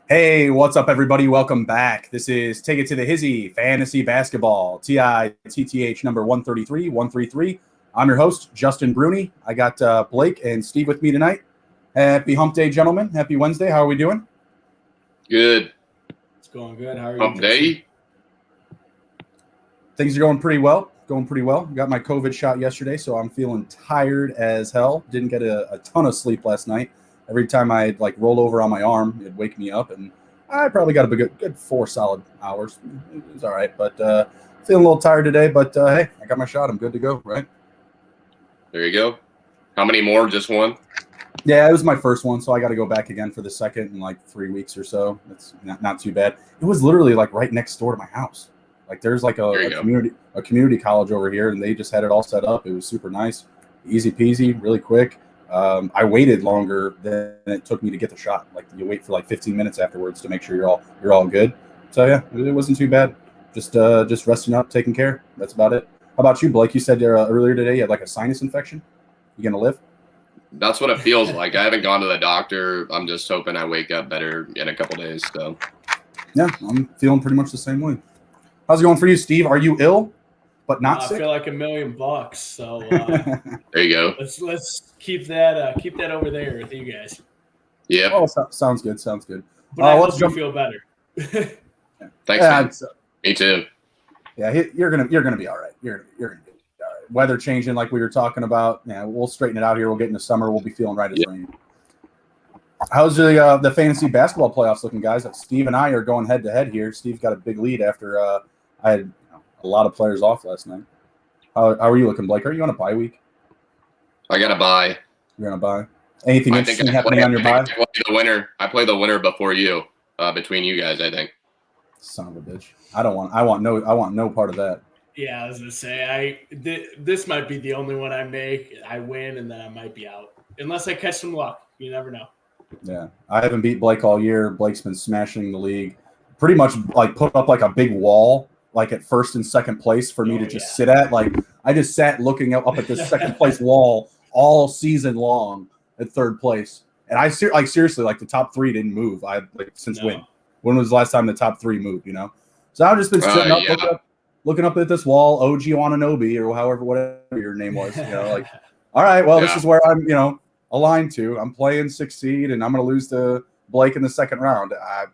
Hey, what's up, everybody? Welcome back. This is Take It to the Hizzy Fantasy Basketball, TITTH number 133. I'm your host, Justin Bruni. I got Blake and Steve with me tonight. Happy Hump Day, gentlemen. Happy Wednesday. How are we doing? Good. It's going good. How are you? Hump Day? Things are going pretty well. Got my COVID shot yesterday, so I'm feeling tired as hell. Didn't get a ton of sleep last night. Every time I'd roll over on my arm, it'd wake me up, and I probably got a good 4 solid hours. It was all right, but feeling a little tired today. But hey, I got my shot. I'm good to go, right? There you go. How many more? Just one? Yeah, it was my first one, so I got to go back again for the second in 3 weeks or so. It's not too bad. It was literally right next door to my house. There's a community college over here, and they just had it all set up. It was super nice, easy peasy, really quick. I waited longer than it took me to get the shot. You wait for 15 minutes afterwards to make sure you're all good. So yeah, it wasn't too bad. Just resting up, taking care. That's about it. How about you, Blake? You said earlier today you had a sinus infection. You gonna live? That's what it feels like. I haven't gone to the doctor. I'm just hoping I wake up better in a couple days. So yeah, I'm feeling pretty much the same way. How's it going for you, Steve? Are you ill, but not sick? I feel like $1 million. So there you go. Let's keep that over there with you guys. Yeah. Oh, sounds good. But I hope you feel better. Thanks, man. Me too. Yeah, you're gonna be all right. You're gonna be all right. Weather changing, like we were talking about. Yeah, we'll straighten it out here. We'll get into summer. We'll be feeling right as rain. How's the fantasy basketball playoffs looking, guys? Steve and I are going head to head here. Steve's got a big lead after I had a lot of players off last night. How are you looking, Blake? Are you on a bye week? I got a bye. You're on a bye. Anything interesting happening on your bye? I play the winner before you. Between you guys, I think. Son of a bitch! I want no part of that. Yeah, I was gonna say this might be the only one I make. I win, and then I might be out unless I catch some luck. You never know. Yeah, I haven't beat Blake all year. Blake's been smashing the league. Pretty much put up a big wall at first and second place for me to just sit at. I just sat looking up at this second place wall all season long at third place. And I seriously, the top 3 didn't move. Since when? When was the last time the top 3 moved, So I've just been sitting up, looking up at this wall, OG Wananobi, or whatever your name was, all right, well, this is where I'm, aligned to. I'm playing 6th seed, and I'm going to lose to Blake in the second round. I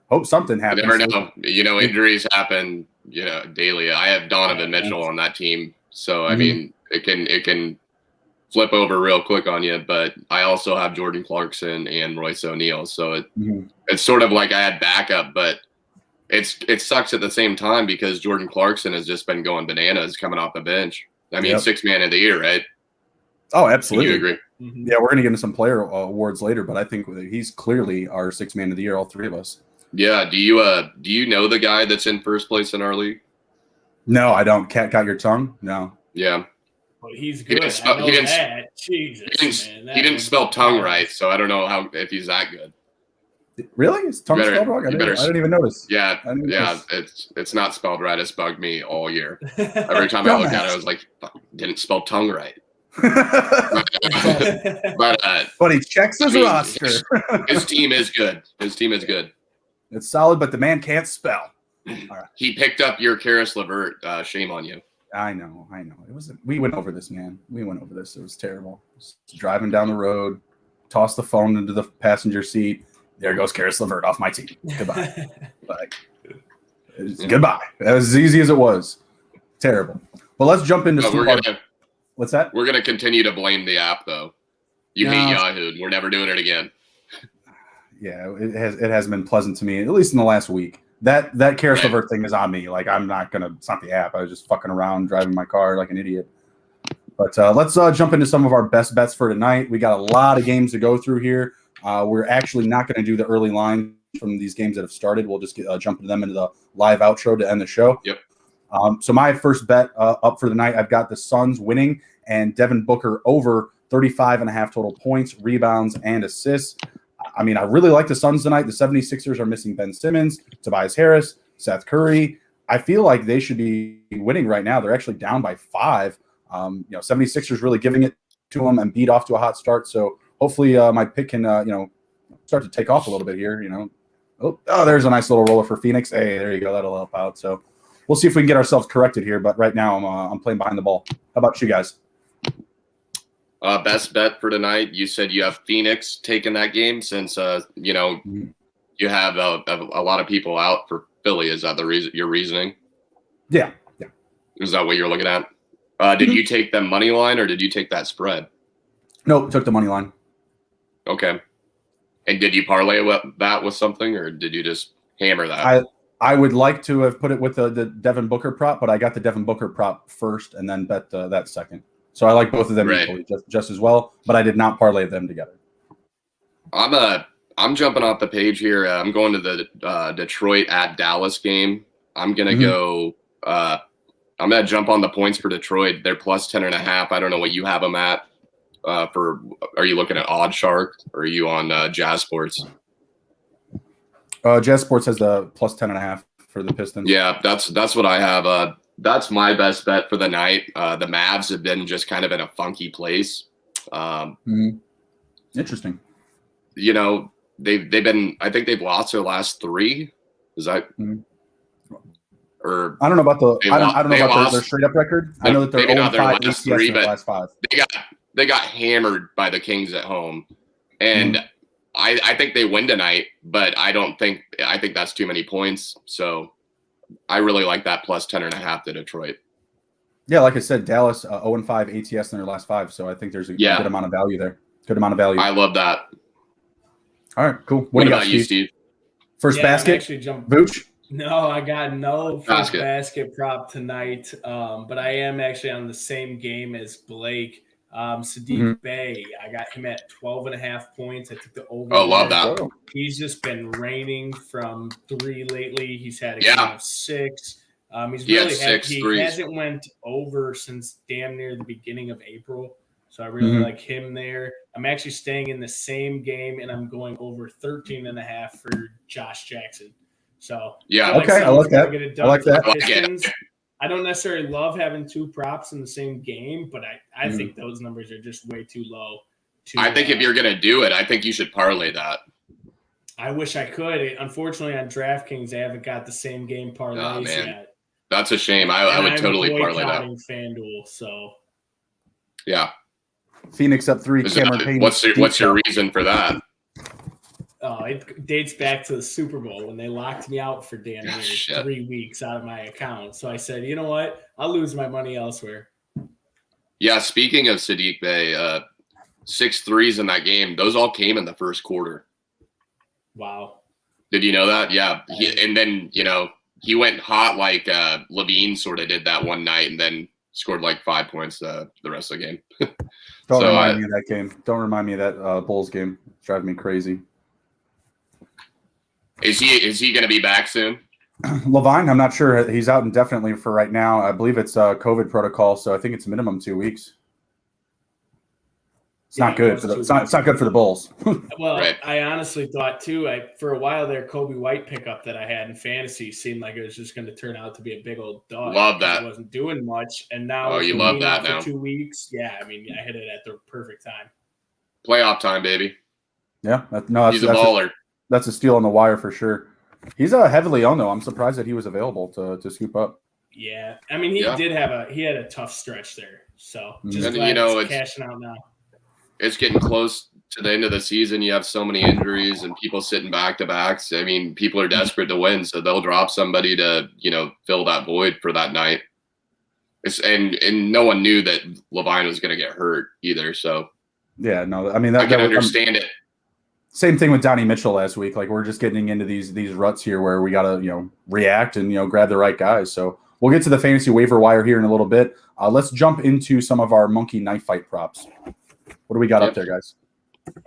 hope something happens. You never know. Injuries happen, daily. I have Donovan Mitchell on that team. So, I mean, it can flip over real quick on you. But I also have Jordan Clarkson and Royce O'Neal. So it's sort of like I had backup, but it sucks at the same time because Jordan Clarkson has just been going bananas coming off the bench. I mean, 6th man of the year, right? Oh, absolutely. You agree? Mm-hmm. Yeah, we're going to get into some player awards later, but I think he's clearly our 6th man of the year, all 3 of us. Yeah. Do you know the guy that's in first place in our league? No, I don't. Cat got your tongue? No. Yeah. Well, he's good. He didn't spell tongue right, so I don't know if he's that good. Really? His tongue spelled wrong? I didn't even notice. Yeah, it's not spelled right. It's bugged me all year. Every time I look at it, I was like, didn't spell tongue right. but he checks his roster. His team is good. It's solid, but the man can't spell. All right. He picked up your Karis LeVert. Shame on you. I know. We went over this, man. We went over this. It was terrible. Just driving down the road, toss the phone into the passenger seat. There goes Karis LeVert off my team. Goodbye. Goodbye. As easy as it was. Terrible. But let's jump into what's that? We're going to continue to blame the app, though. You hate Yahoo. We're never doing it again. Yeah, it has been pleasant to me, at least in the last week. That Karis LeVert thing is on me. I'm not going to – it's not the app. I was just fucking around driving my car like an idiot. But let's jump into some of our best bets for tonight. We got a lot of games to go through here. We're actually not going to do the early line from these games that have started. We'll just jump into them into the live outro to end the show. Yep. So my first bet up for the night, I've got the Suns winning and Devin Booker over 35.5 total points, rebounds, and assists. I mean, I really like the Suns tonight. The 76ers are missing Ben Simmons, Tobias Harris, Seth Curry. I feel like they should be winning right now. They're actually down by 5. 76ers really giving it to them and beat off to a hot start. So hopefully my pick can, start to take off a little bit here, Oh, there's a nice little roller for Phoenix. Hey, there you go. That'll help out. So we'll see if we can get ourselves corrected here. But right now I'm playing behind the ball. How about you guys? Best bet for tonight. You said you have Phoenix taking that game since, you have a lot of people out for Philly. Is that your reasoning? Yeah. Is that what you're looking at? Did you take the money line or did you take that spread? Nope, took the money line. Okay. And did you parlay that with something or did you just hammer that? I would like to have put it with the Devin Booker prop, but I got the Devin Booker prop first and then bet that second. So I like both of them equally, just as well, but I did not parlay them together. I'm jumping off the page here. I'm going to the Detroit at Dallas game. I'm gonna go. I'm gonna jump on the points for Detroit. They're plus 10.5. I don't know what you have them at. Are you looking at Odd Shark or are you on Jazz Sports? Jazz Sports has the plus 10.5 for the Pistons. Yeah, that's what I have. That's my best bet for the night. The Mavs have been just kind of in a funky place. Interesting. They've been. I think they've lost their last 3. Is that? Or I don't know about the. I don't know about their straight up record. I know that they're 0-5 ATS in their last 5. They got hammered by the Kings at home, and I think they win tonight. But I think that's too many points. So I really like that plus 10.5 to Detroit. Yeah, like I said, Dallas 0-5 ATS in their last 5. So I think there's a good amount of value there. Good amount of value. I love that. All right, cool. What about you, Steve? First basket? Vooch? No, I got no first basket prop tonight, but I am actually on the same game as Blake. Sadiq Bey, I got him at 12.5 points. I took the over. Oh, love that. He's just been raining from 3 lately. He's had a game of 6. He hasn't went over since damn near the beginning of April. So I really like him there. I'm actually staying in the same game, and I'm going over 13.5 for Josh Jackson. So I like that. I like that. I don't necessarily love having 2 props in the same game, but I think those numbers are just way too low. I think if you're going to do it, I think you should parlay that. I wish I could. Unfortunately, on DraftKings, I haven't got the same game parlays yet. That's a shame. I would totally parlay that. FanDuel, so. Yeah. Phoenix up 3. Cameron Payne. What's your reason for that? Oh, it dates back to the Super Bowl when they locked me out for damn near 3 weeks out of my account. So I said, you know what? I'll lose my money elsewhere. Yeah, speaking of Sadiq Bey, 6 threes in that game. Those all came in the first quarter. Wow. Did you know that? Yeah. And then, he went hot like Levine sort of did that one night and then scored like 5 points the rest of the game. Don't remind me of that game. Don't remind me of that Bulls game. It's driving me crazy. Is he going to be back soon? Levine, I'm not sure. He's out indefinitely for right now. I believe it's a COVID protocol, so I think it's minimum 2 weeks. It's not good. It's not good for the Bulls. Well, right. I honestly thought too. For a while there, Kobe White pickup that I had in fantasy seemed like it was just going to turn out to be a big old dog. Love that. He wasn't doing much, and now you love that for now. 2 weeks. Yeah, I mean, I hit it at the perfect time. Playoff time, baby. Yeah, he's a baller. That's a steal on the wire for sure. He's heavily owned though. I'm surprised that he was available to scoop up. Yeah, I mean, he had a tough stretch there. So just and, glad it's cashing out now. It's getting close to the end of the season. You have so many injuries and people sitting back to backs. I mean, people are desperate to win, so they'll drop somebody to fill that void for that night. And no one knew that Levine was going to get hurt either. So yeah, no, I mean I can understand it. Same thing with Donnie Mitchell last week. Like we're just getting into these ruts here where we got to react and grab the right guys. So we'll get to the fantasy waiver wire here in a little bit. Let's jump into some of our monkey knife fight props. What do we got up there, guys?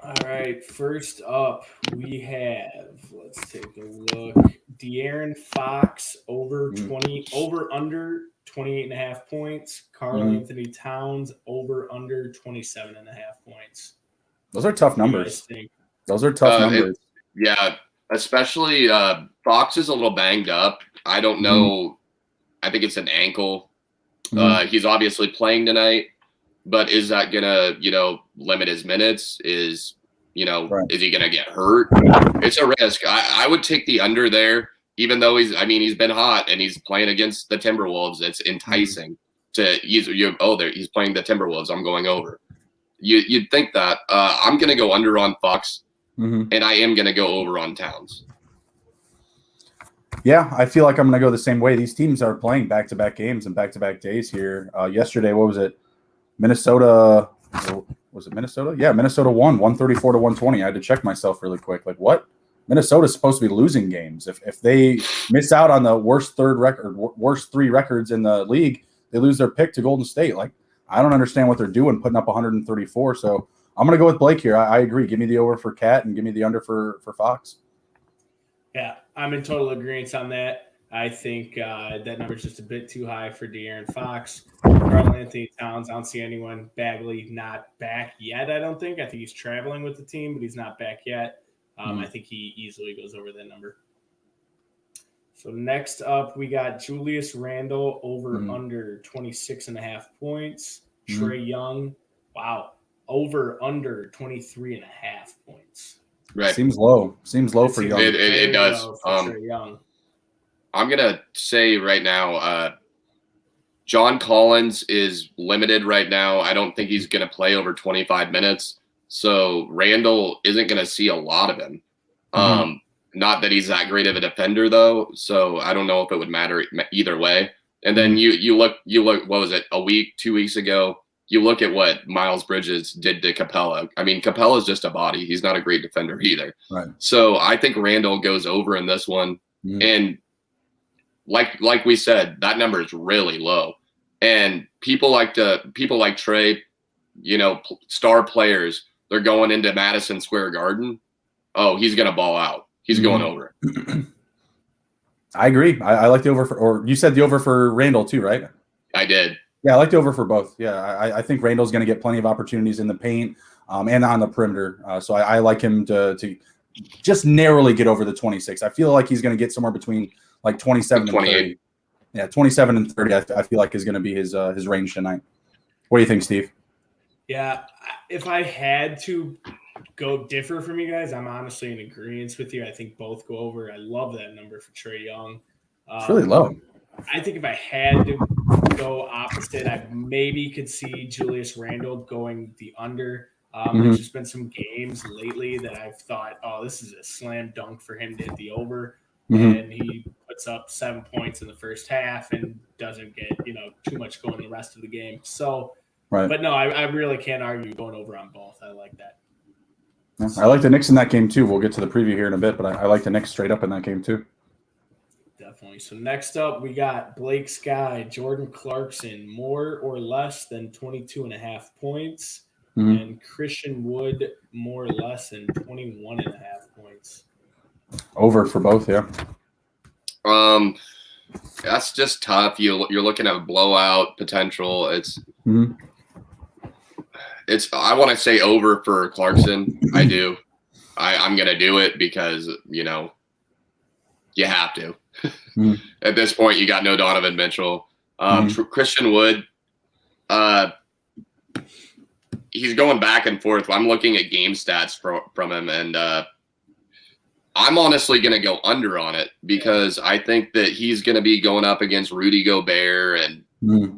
All right. First up, we have, let's take a look. De'Aaron Fox over under 28.5 points. Karl Anthony Towns over under 27.5 points. Those are tough numbers. Those are tough numbers. Especially Fox is a little banged up. I don't know. I think it's an ankle. He's obviously playing tonight, but is that gonna, limit his minutes? Is he gonna get hurt? It's a risk. I would take the under there, even though he's been hot and he's playing against the Timberwolves. It's enticing he's playing the Timberwolves. I'm going over. You'd think that. I'm gonna go under on Fox, and I am gonna go over on Towns. Yeah, I feel like I'm going to go the same way. These teams are playing back-to-back games and back-to-back days here. Yesterday, what was it? Minnesota. Was it Minnesota? Yeah, Minnesota won 134-120. I had to check myself really quick. Like, what? Minnesota's supposed to be losing games. If they miss out on the worst three records in the league, they lose their pick to Golden State. Like, I don't understand what they're doing, putting up 134. So I'm going to go with Blake here. I agree. Give me the over for Cat and give me the under for Fox. Yeah, I'm in total agreement on that. I think that number is just a bit too high for De'Aaron Fox. Karl Anthony Towns, I don't see anyone. Bagley not back yet, I don't think. I think he's traveling with the team, but he's not back yet. I think he easily goes over that number. So next up, we got Julius Randle over under 26.5 points. Trae Young, over under 23.5 points. Right. Seems low for Young. It does. Young. I'm going to say right now, John Collins is limited right now. I don't think he's going to play over 25 minutes. So Randall isn't going to see a lot of him. Not that he's that great of a defender, though. So I don't know if it would matter either way. And then you look, what was it, 2 weeks ago? You look at what Miles Bridges did to Capella. I mean, Capella's just a body. He's not a great defender either. Right. So I think Randall goes over in this one. And like we said, that number is really low. And people like Trae, star players, they're going into Madison Square Garden. Oh, he's going to ball out. He's going over. I agree. I like the over or you said the over for Randall too, right? I did. Yeah, I like the over for both. Yeah, I think Randall's going to get plenty of opportunities in the paint and on the perimeter. So I like him to just narrowly get over the 26. I feel like he's going to get somewhere between like 27 and 30. Yeah, 27 and 30 I feel like is going to be his range tonight. What do you think, Steve? Yeah, if I had to go differ from you guys, I'm honestly in agreement with you. I think both go over. I love that number for Trae Young. It's really low. I think if I had to go opposite, I maybe could see Julius Randle going the under. There's just been some games lately that I've thought, this is a slam dunk for him to hit the over. And he puts up 7 points in the first half and doesn't get, too much going the rest of the game. So, but no, I really can't argue going over on both. I like that. I like the Knicks in that game too. We'll get to the preview here in a bit, but I like the Knicks straight up in that game too. Definitely. So next up, we got Blake Sky, Jordan Clarkson, more or less than 22.5 points, and Christian Wood, more or less than 21.5 points. Over for both, yeah. That's just tough. You're looking at blowout potential. It's I want to say over for Clarkson. I do. I'm gonna do it because you have to. At this point, you got no Donovan Mitchell. Christian Wood, he's going back and forth. I'm looking at game stats from him, and I'm honestly going to go under on it because I think that he's going to be going up against Rudy Gobert and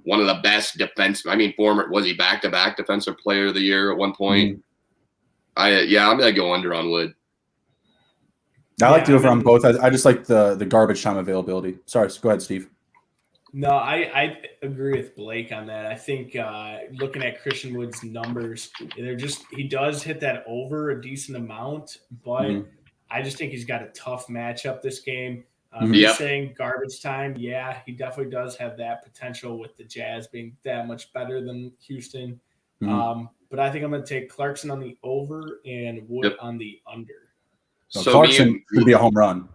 one of the best defense. I mean, was he back-to-back defensive player of the year at one point? I'm going to go under on Wood. I like the over on both. I just like the garbage time availability. Sorry, go ahead, Steve. No, I agree with Blake on that. I think looking at Christian Wood's numbers, he does hit that over a decent amount, but I just think he's got a tough matchup this game. You're saying garbage time. Yeah, he definitely does have that potential with the Jazz being that much better than Houston. But I think I'm going to take Clarkson on the over and Wood on the under. So Clarkson could be a home run.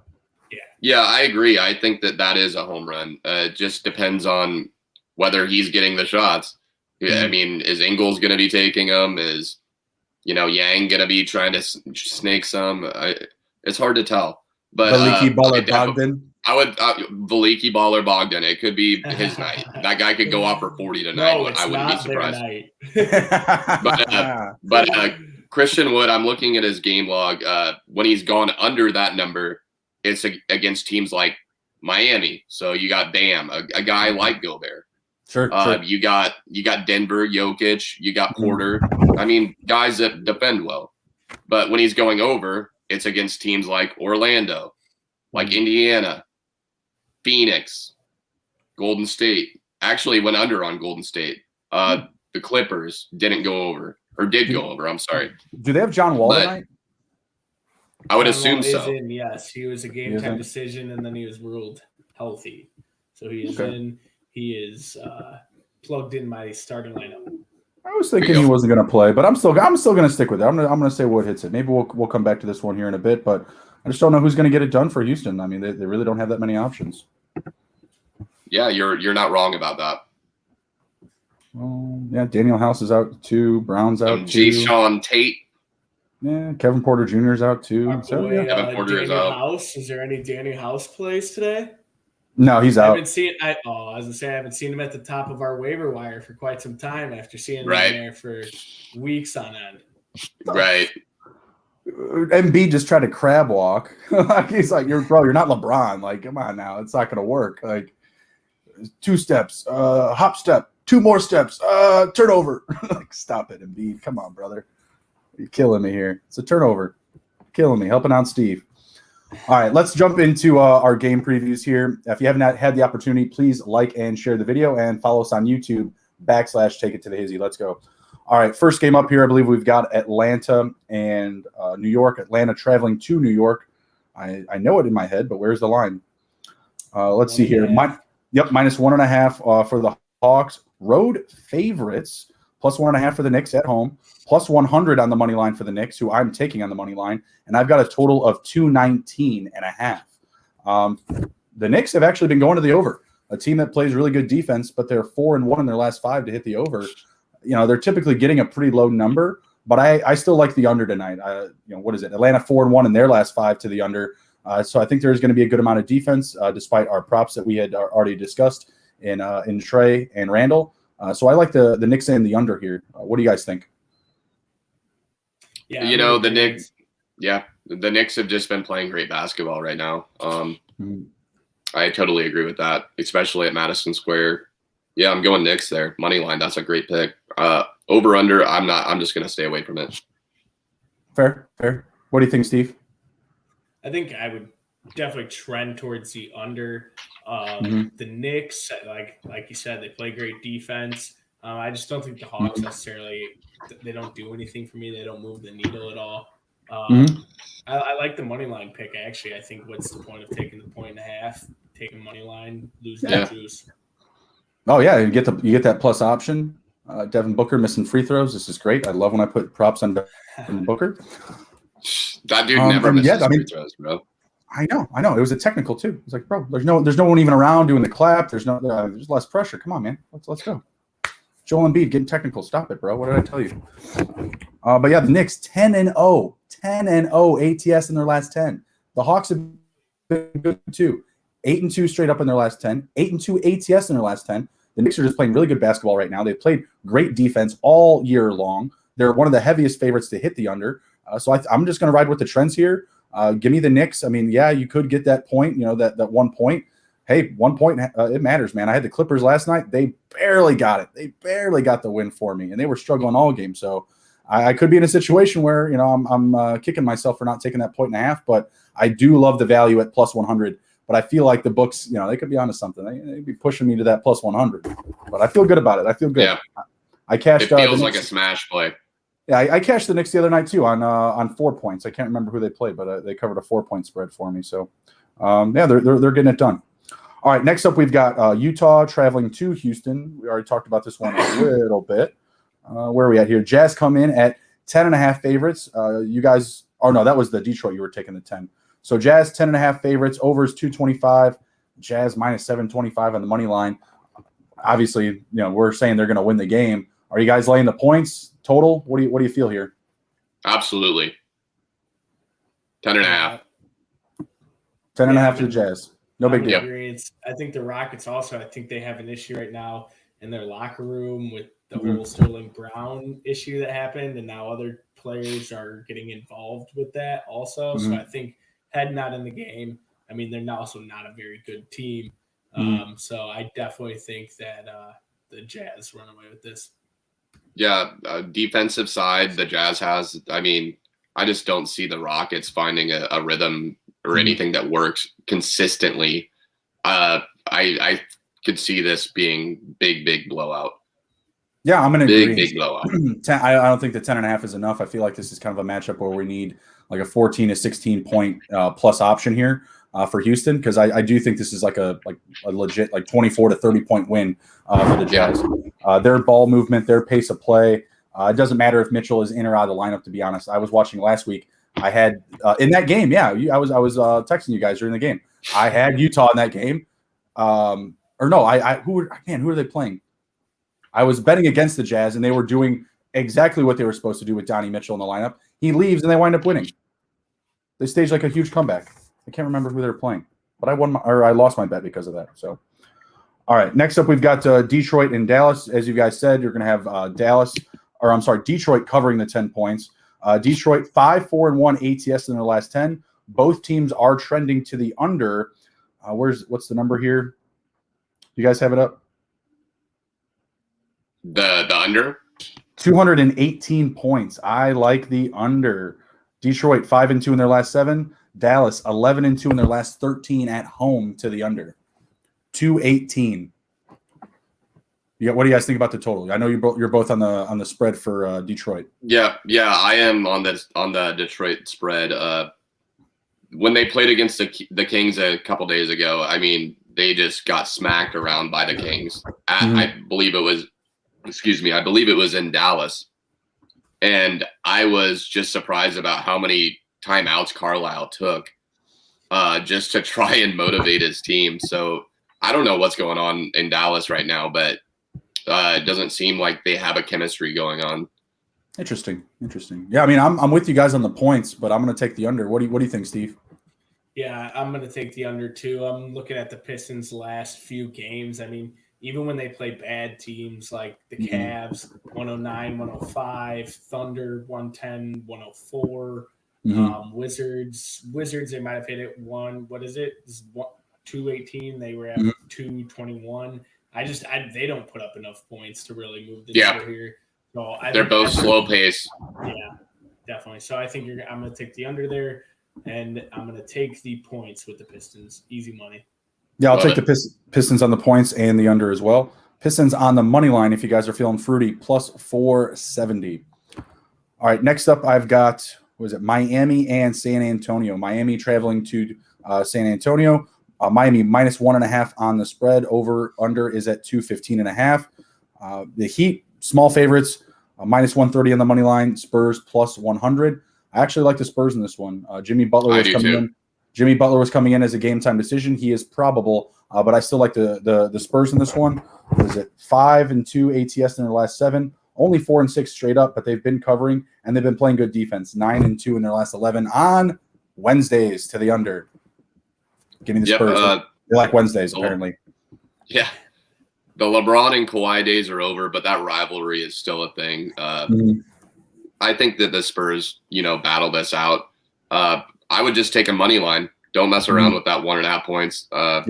Yeah. Yeah, I agree. I think that is a home run. It just depends on whether he's getting the shots. Yeah, I mean, is Ingles going to be taking them? Is Yang going to be trying to snake some? It's hard to tell. But Veliki Baller Bogdan. I would Veliki Baller Bogdan. It could be his night. That guy could go off for 40 tonight. No, I wouldn't be surprised. Night. but Christian Wood, I'm looking at his game log. When he's gone under that number, it's against teams like Miami. So you got Bam, a guy like Gobert. Sure. You got Denver, Jokic. You got Porter. I mean, guys that defend well. But when he's going over, it's against teams like Orlando, like Indiana, Phoenix, Golden State. Actually went under on Golden State. The Clippers didn't go over, or did go over. I'm sorry. Do they have John Wall tonight? I would assume so. Yes, he was a game time decision, and then he was ruled healthy, so he is in. He is plugged in my starting lineup. I was thinking he wasn't going to play, but I'm still going to stick with it. I'm going to say Wood hits it. Maybe we'll come back to this one here in a bit, but I just don't know who's going to get it done for Houston. I mean, they really don't have that many options. Yeah, you're not wrong about that. Yeah, Daniel House is out too. Brown's out too. Jason Tate. Yeah, Kevin Porter Jr. is out too. Kevin Porter is out. House. Is there any Danny House plays today? No, he's out. I haven't seen him at the top of our waiver wire for quite some time after seeing him there for weeks on end. Right. Embiid just tried to crab walk. He's like, you're not LeBron. Like, come on now, it's not going to work. Like, 2 steps, hop step, 2 more steps, turnover. Like, stop it, Embiid. Come on, brother. You're killing me here. It's a turnover. Killing me. Helping out Steve. All right, let's jump into our game previews here. If you haven't had the opportunity, please like and share the video and follow us on YouTube /Take It to the Hizzy. Let's go. All right, first game up here, I believe we've got Atlanta and New York. Atlanta traveling to New York. I know it in my head, but where's the line? Let's see here. -1.5 for the Hawks. Road favorites. +1.5 for the Knicks at home. +100 on the money line for the Knicks, who I'm taking on the money line, and I've got a total of 219.5. The Knicks have actually been going to the over. A team that plays really good defense, but they're 4-1 in their last 5 to hit the over. They're typically getting a pretty low number, but I still like the under tonight. What is it? Atlanta 4-1 in their last 5 to the under. So I think there's going to be a good amount of defense, despite our props that we had already discussed in Trey and Randle. So I like the Knicks and the under here. What do you guys think? Yeah, the Knicks. Yeah, the Knicks have just been playing great basketball right now. I totally agree with that, especially at Madison Square. Yeah, I'm going Knicks there. Money line, that's a great pick. Over under, I'm not. I'm just going to stay away from it. Fair. What do you think, Steve? I think I would definitely trend towards the under. The Knicks, like you said, they play great defense. I just don't think the Hawks necessarily. They don't do anything for me. They don't move the needle at all. I like the money line pick. Actually, I think what's the point of taking the 1.5? Taking money line, lose the juice. Oh yeah, you get that plus option. Devin Booker missing free throws. This is great. I love when I put props on Devin Booker. That dude never misses free throws, bro. I know. It was a technical too. It's like, bro, there's no one even around doing the clap. There's less pressure. Come on, man. Let's go. Joel Embiid getting technical. Stop it, bro. What did I tell you? But yeah, the Knicks 10-0 ATS in their last 10. The Hawks have been good too. 8-2 straight up in their last 10. 8-2 ATS in their last 10. The Knicks are just playing really good basketball right now. They've played great defense all year long. They're one of the heaviest favorites to hit the under. So I'm just going to ride with the trends here. Give me the Knicks. I mean, yeah, you could get that point, that 1 point. Hey, 1 point, it matters, man. I had the Clippers last night. They barely got it. They barely got the win for me, and they were struggling all game. So I could be in a situation where, I'm kicking myself for not taking that 1.5, but I do love the value at +100. But I feel like the books, they could be onto something. They'd be pushing me to that +100. But I feel good about it. I feel good. Yeah. I cashed. It feels like a smash play. Yeah, I cashed the Knicks the other night too on 4 points. I can't remember who they played, but they covered a 4-point spread for me. So, they're getting it done. All right, next up we've got Utah traveling to Houston. We already talked about this one a little bit. Where are we at here? Jazz come in at 10.5 favorites. You guys, that was the Detroit. You were taking the 10. So Jazz 10.5 favorites. Over is 225. Jazz minus 725 on the money line. Obviously, we're saying they're going to win the game. Are you guys laying the points total? What do you feel here? Absolutely. 10.5. 10.5 to the Jazz. No big deal. I think the Rockets also, I think they have an issue right now in their locker room with the whole Sterling Brown issue that happened, and now other players are getting involved with that also. So I think heading out in the game, I mean, they're also not a very good team. So I definitely think that the Jazz run away with this. Yeah, defensive side, the Jazz has. I mean, I just don't see the Rockets finding a rhythm or anything that works consistently. I could see this being big blowout. Yeah, I'm going to agree. Big blowout. I don't think the 10.5 is enough. I feel like this is kind of a matchup where we need like a 14 to 16 point plus option here for Houston, because I do think this is like a legit 24 to 30 point win for the Jazz. Their ball movement, their pace of play. It doesn't matter if Mitchell is in or out of the lineup. To be honest, I was watching last week. I had in that game. Yeah, I was texting you guys during the game. I had Utah in that game. Or no, who are they playing? I was betting against the Jazz, and they were doing exactly what they were supposed to do with Donnie Mitchell in the lineup. He leaves, and they wind up winning. They staged like a huge comeback. I can't remember who they were playing, but I lost my bet because of that. So, all right. Next up, we've got Detroit and Dallas. As you guys said, you're going to have Detroit covering the 10 points. Detroit 5-4-1 ATS in their last 10. Both teams are trending to the under. What's the number here? You guys have it up? The under 218 points. I like the under. Detroit 5-2 in their last 7. Dallas 11-2 in their last 13 at home to the under. 218. What do you guys think about the total? I know you're both on the spread for Detroit. Yeah, I am on the Detroit spread. When they played against the Kings a couple days ago, I mean, they just got smacked around by the Kings. I believe it was in Dallas. And I was just surprised about how many timeouts Carlisle took just to try and motivate his team. So I don't know what's going on in Dallas right now, but it doesn't seem like they have a chemistry going on. Interesting. Yeah, I mean, I'm with you guys on the points, but I'm going to take the under. What do you think, Steve? Yeah, I'm going to take the under too. I'm looking at the Pistons' last few games. I mean, even when they play bad teams like the Cavs, 109, 105, Thunder, 110, 104, Wizards, they might have hit it what is it? 218. They were at 221. They don't put up enough points to really move the needle here. So they're both slow pace. Yeah, definitely. So I think I'm going to take the under there, and I'm going to take the points with the Pistons. Easy money. Yeah, I'll take the Pistons on the points and the under as well. Pistons on the money line, if you guys are feeling fruity, plus 470. All right, next up I've got, Miami and San Antonio. Miami traveling to San Antonio. Miami minus 1.5 on the spread. Over under is at 215.5. The Heat, small favorites, minus 130 on the money line. Spurs plus 100. I actually like the Spurs in this one. Jimmy Butler was coming in as a game time decision. He is probable, but I still like the Spurs in this one. Was it 5-2 ATS in their last 7? Only 4-6 straight up, but they've been covering and they've been playing good defense. 9-2 in their last 11 on Wednesdays to the under. Give me the Spurs. They like Wednesdays, apparently. Yeah. The LeBron and Kawhi days are over, but that rivalry is still a thing. I think that the Spurs, battle this out. I would just take a money line. Don't mess around with that 1.5 points. I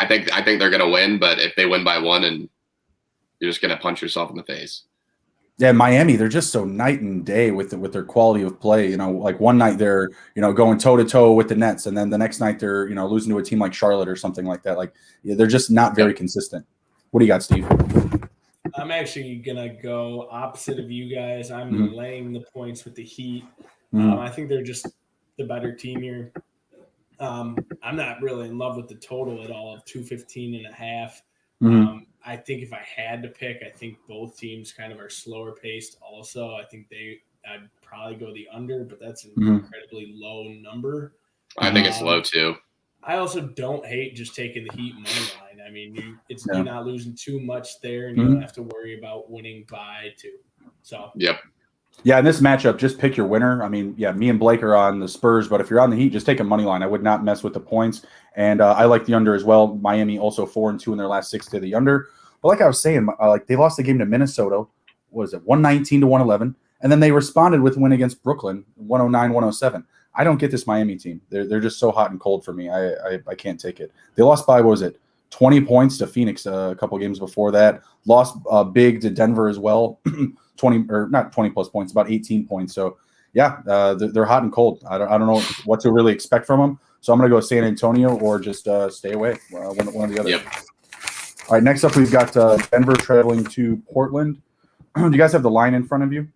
think they're going to win, but if they win by 1, and you're just going to punch yourself in the face. Yeah, Miami, they're just so night and day with their quality of play. Like one night they're, going toe to toe with the Nets, and then the next night they're, losing to a team like Charlotte or something like that. Like they're just not very consistent. What do you got, Steve? I'm actually gonna go opposite of you guys. I'm laying the points with the Heat. I think they're just the better team here. I'm not really in love with the total at all of 215.5. I think if I had to pick, I think both teams kind of are slower paced. Also, I think I'd probably go the under, but that's an incredibly low number. I think it's low too. I also don't hate just taking the Heat money line. I mean, you're not losing too much there, and you don't have to worry about winning by 2. So yep. Yeah, in this matchup, just pick your winner. I mean, yeah, me and Blake are on the Spurs, but if you're on the Heat, just take a money line. I would not mess with the points, and I like the under as well. Miami also 4-2 in their last 6 to the under. But like I was saying, like they lost the game to Minnesota. What was it, 119-111, and then they responded with a win against Brooklyn, 109-107. I don't get this Miami team. They're just so hot and cold for me. I can't take it. They lost by, what was it, 20 points to Phoenix a couple games before that. Lost big to Denver as well. 20 or not 20 plus points, about 18 points. So yeah, they're hot and cold. I don't know what to really expect from them. So I'm going to go San Antonio or just stay away. One of the other. Yep. All right. Next up, we've got Denver traveling to Portland. Do you guys have the line in front of you?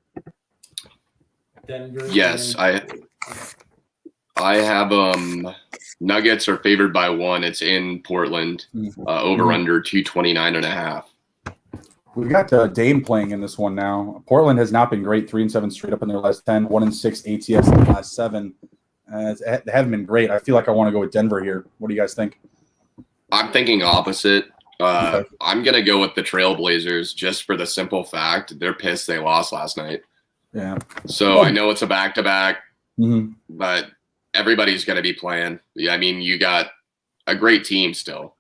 Denver. Yes, I have Nuggets are favored by 1. It's in Portland. Over under 229.5. We've got Dame playing in this one now. Portland has not been great. 3-7 straight up in their last 10. 1-6 ATS in the last 7. They haven't been great. I feel like I want to go with Denver here. What do you guys think? I'm thinking opposite. Okay. I'm going to go with the Trailblazers just for the simple fact they're pissed they lost last night. Yeah. So I know it's a back-to-back, but everybody's going to be playing. Yeah, I mean, you got a great team still.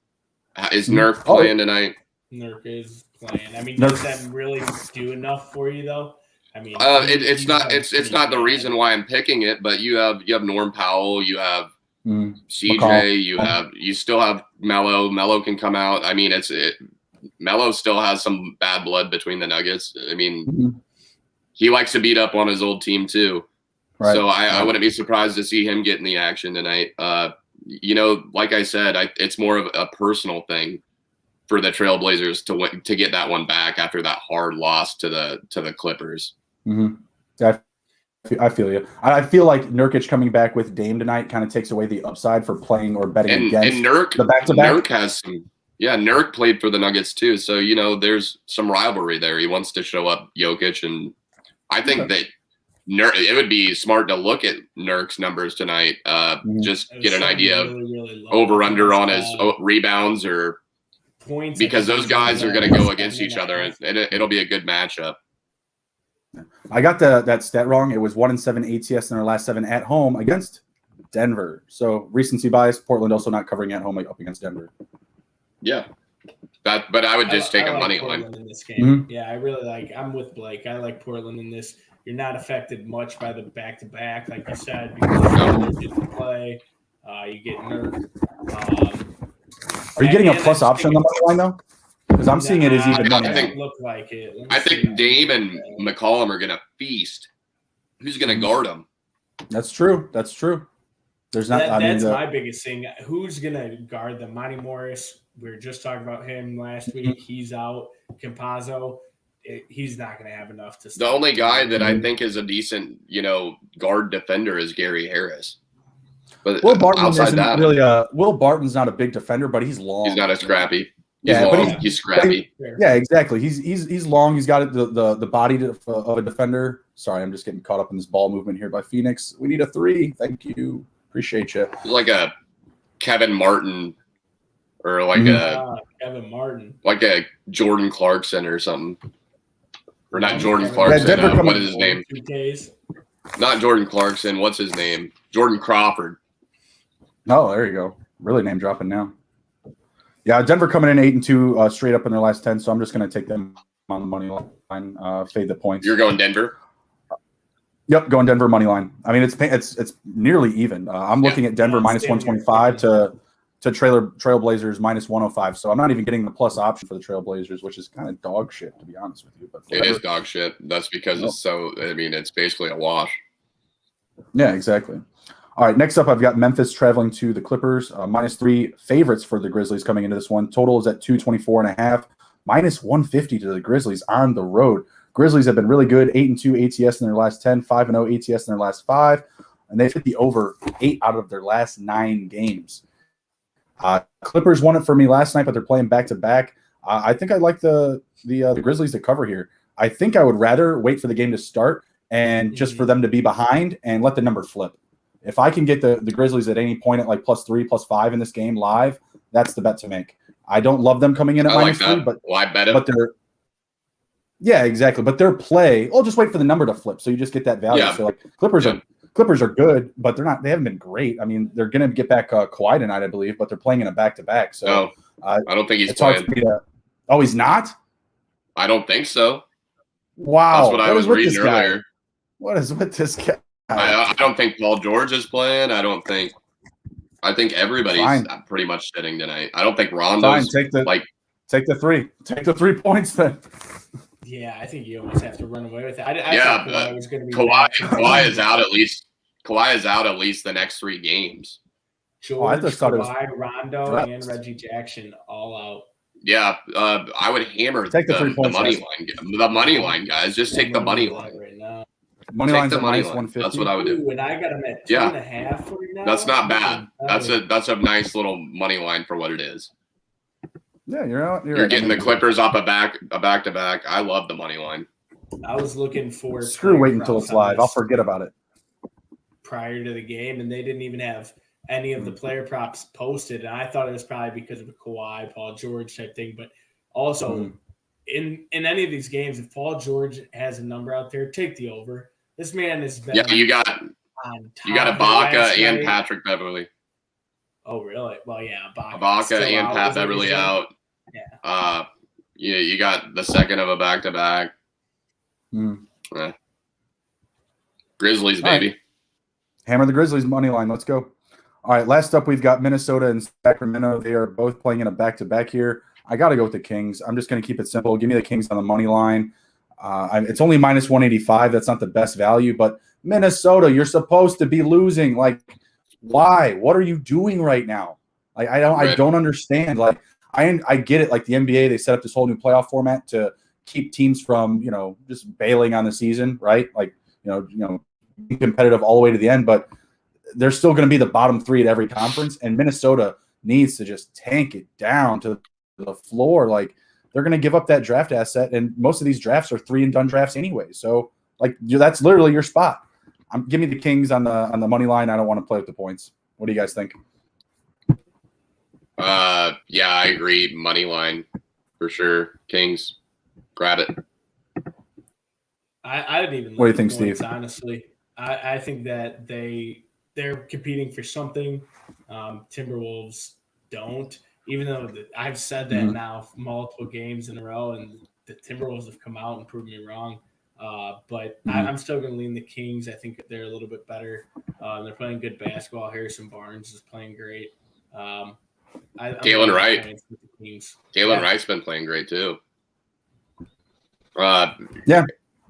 Is Nurk playing tonight? Nurk is playing. I mean, does that really do enough for you though? I mean, it's not the reason why I'm picking it, but you have Norm Powell, you have CJ, McCall. you still have Melo. Melo can come out. I mean, Melo still has some bad blood between the Nuggets. I mean, he likes to beat up on his old team too. Right. So I wouldn't be surprised to see him get in the action tonight. Like I said, it's more of a personal thing for the Trailblazers to get that one back after that hard loss to the Clippers. I feel you. I feel like Nurkic coming back with Dame tonight kind of takes away the upside for playing or betting against the back-to-back. Nurk has some. Yeah, Nurk played for the Nuggets too, so there's some rivalry there. He wants to show up Jokic, and I think that it would be smart to look at Nurk's numbers tonight. Just get an idea of really over/under on his rebounds or points, because those guys are going to go against each other, and it'll be a good matchup. I got that stat wrong. It was 1-7 ATS in their last 7 at home against Denver. So recency bias. Portland also not covering at home up against Denver. Yeah, but I would just take a money line in this game. Yeah, I really like. I'm with Blake. I like Portland in this. You're not affected much by the back-to-back, like you said, because you didn't play. You get Nurk. Are you getting a plus option on the money line though? Because I'm seeing it as even money. I think Dame and McCollum are going to feast. Who's going to guard them? That's true. There's not. That's my biggest thing. Who's going to guard them? Monty Morris. We were just talking about him last week. He's out. Campazzo. He's not going to have enough to. The only guy that I think is a decent, guard defender is Gary Harris. But Will Barton isn't really Will Barton's not a big defender, but he's long. He's not a scrappy. He's scrappy. Yeah, exactly. He's long. He's got the body of a defender. Sorry, I'm just getting caught up in this ball movement here by Phoenix. We need a 3. Thank you. Appreciate you. Like a Kevin Martin, or like Kevin Martin, like a Jordan Clarkson or something, or not Jordan Clarkson. What is his name? Not Jordan Clarkson. What's his name? Jordan Crawford. Oh, there you go. Really name dropping now. Yeah, Denver coming in 8-2 straight up in their last 10, so I'm just going to take them on the money line, fade the points. You're going Denver? Yep, going Denver money line. I mean, it's nearly even. I'm looking at Denver minus 125 to Trailblazers minus 105. So I'm not even getting the plus option for the Trailblazers, which is kind of dog shit, to be honest with you. But it is dog shit. That's because it's basically a wash. Yeah, exactly. All right, next up, I've got Memphis traveling to the Clippers. -3 favorites for the Grizzlies coming into this one. Total is at 224.5. -150 to the Grizzlies on the road. Grizzlies have been really good. 8-2 ATS in their last 10. 5-0 ATS in their last 5. And they've hit the over 8 out of their last 9 games. Clippers won it for me last night, but they're playing back-to-back. I think I like the Grizzlies to cover here. I think I would rather wait for the game to start and just for them to be behind and let the number flip. If I can get the Grizzlies at any point at like +3, +5 in this game live, that's the bet to make. I don't love them coming in at -3, but I bet it. But yeah, exactly. But their play, just wait for the number to flip, so you just get that value. Yeah. So like Clippers are good, but they haven't been great. I mean, they're going to get back Kawhi tonight, I believe, but they're playing in a back-to-back. So I don't think he's it's hard playing. for me to, he's not? I don't think so. Wow. That's what I was reading earlier. What is with this guy? I don't think Paul George is playing. I think everybody's pretty much sitting tonight. I don't think Rondo's take the 3. Take the 3 points then. Yeah, I think you almost have to run away with it. I thought Kawhi was going to be Kawhi is out at least. Kawhi is out at least the next 3 games. George, Kawhi, Rondo, and Reggie Jackson all out. Yeah, I would hammer the money line. The money line, guys. Just take the money line right now. Money line's at -150. That's what I would do. And I got them at 2.5 right now. That's not bad. That's a nice little money line for what it is. Yeah, you're getting the Clippers up a back-to-back. I love the money line. I was looking for waiting until it's live. I'll forget about it. Prior to the game, and they didn't even have any of the player props posted. And I thought it was probably because of a Kawhi, Paul George type thing. But also in any of these games, if Paul George has a number out there, take the over. This man has been you got Ibaka and Patrick Beverly. Oh, really? Well, yeah, Ibaka and Pat Beverly out. Yeah. You got the second of a back-to-back. Grizzlies, baby. Right. Hammer the Grizzlies money line. Let's go. All right, last up, we've got Minnesota and Sacramento. They are both playing in a back-to-back here. I got to go with the Kings. I'm just going to keep it simple. Give me the Kings on the money line. It's only -185. That's not the best value, but Minnesota, you're supposed to be losing. Like, why? What are you doing right now? Like, I don't understand. Like, I get it. Like the NBA, they set up this whole new playoff format to keep teams from, just bailing on the season, right? Like, be competitive all the way to the end, but they're still going to be the bottom 3 at every conference, and Minnesota needs to just tank it down to the floor. Like, they're going to give up that draft asset, and most of these drafts are 3-and-done drafts anyway. So, like, that's literally your spot. Give me the Kings on the money line. I don't want to play with the points. What do you guys think? Yeah, I agree. Money line for sure. Kings, grab it. I didn't even. What do you think, points, Steve? Honestly, I think that they're competing for something. Timberwolves don't, even though I've said that now multiple games in a row, and the Timberwolves have come out and proved me wrong. But I'm still going to lean the Kings. I think they're a little bit better. They're playing good basketball. Harrison Barnes is playing great. Talon Wright. Talon Wright's been playing great too. Yeah.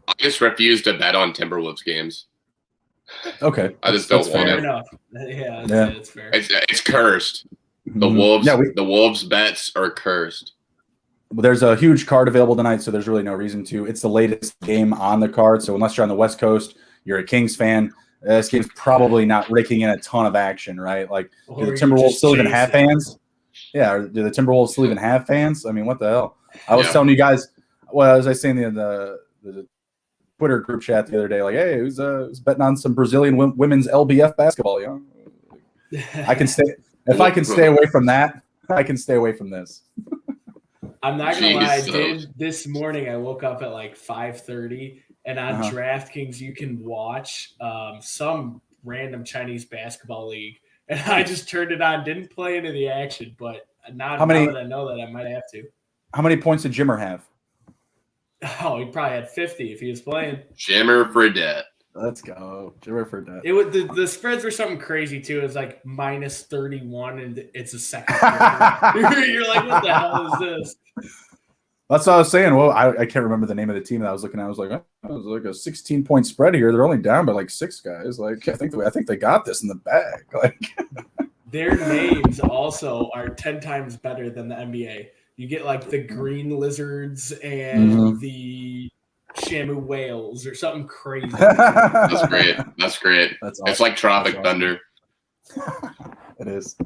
I just refuse to bet on Timberwolves games. Okay. I just don't want fair it. enough. Yeah, that's fair. It's cursed. The Wolves. The Wolves bets are cursed. There's a huge card available tonight, so there's really no reason to. It's the latest game on the card, so unless you're on the West Coast, you're a Kings fan, this game's probably not raking in a ton of action, right? Like, do the Timberwolves still even have fans? Yeah, do the Timberwolves still even have fans? I mean, what the hell? I was telling you guys, as I was saying in the Twitter group chat the other day, like, hey, who's betting on some Brazilian women's LBF basketball? I can stay if I can stay away from that. I can stay away from this. I'm not gonna lie. This morning I woke up at like 5:30, and on DraftKings you can watch some random Chinese basketball league, and I just turned it on. Didn't play into the action, but now that I know that, I might have to. How many points did Jimmer have? Oh, he probably had 50 if he was playing. Jimmer Fredette. Let's go, Jimmer Fredette. It was the spreads were something crazy too. It was like -31, and it's a second. You're like, what the hell is this? That's what I was saying. Well, I can't remember the name of the team that I was looking at. I was like, it was like a 16-point spread here. They're only down by like 6 guys. Like, I think they got this in the bag. Like, their names also are 10 times better than the NBA. You get like the Green Lizards and the Shamu Whales or something crazy. That's great. That's great. That's awesome. It's like Tropic Thunder. It is.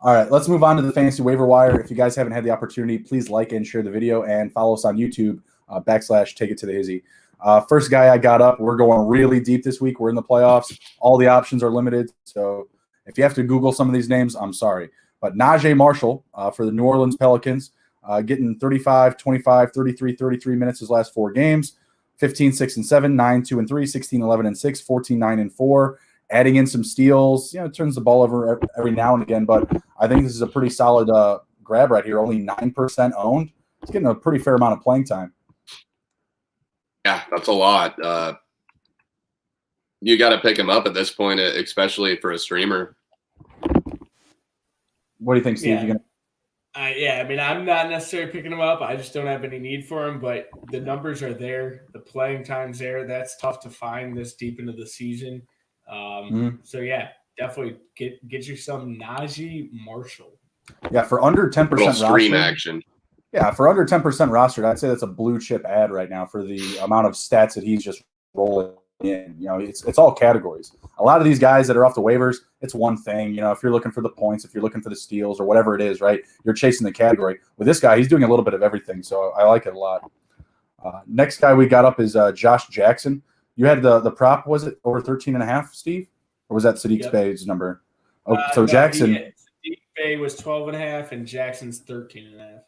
All right, let's move on to the fantasy waiver wire. If you guys haven't had the opportunity, please like and share the video and follow us on YouTube /Take It to the Hizzy. First guy I got up, we're going really deep this week. We're in the playoffs. All the options are limited. So if you have to Google some of these names, I'm sorry. But Najee Marshall for the New Orleans Pelicans, getting 35, 25, 33, 33 minutes his last 4 games, 15, 6, and 7, 9, 2, and 3, 16, 11, and 6, 14, 9, and 4, adding in some steals. Turns the ball over every now and again, but I think this is a pretty solid grab right here. Only 9% owned. It's getting a pretty fair amount of playing time. Yeah, that's a lot. You got to pick him up at this point, especially for a streamer. What do you think, Steve? I mean, I'm not necessarily picking him up. I just don't have any need for him, but the numbers are there. The playing time's there. That's tough to find this deep into the season. So, yeah, definitely get you some Najee Marshall. Yeah, for under 10% stream action. Yeah, for under 10% rostered, I'd say that's a blue chip ad right now for the amount of stats that he's just rolling in. It's all categories. A lot of these guys that are off the waivers, it's one thing. If you're looking for the points, if you're looking for the steals or whatever it is, right, you're chasing the category. With this guy, he's doing a little bit of everything, so I like it a lot. Next guy we got up is Josh Jackson. You had the prop, was it over 13.5, Steve? Or was that Sadiq Bey's number? Oh, so Jackson. Sadiq Bey was 12.5 and Jackson's 13.5.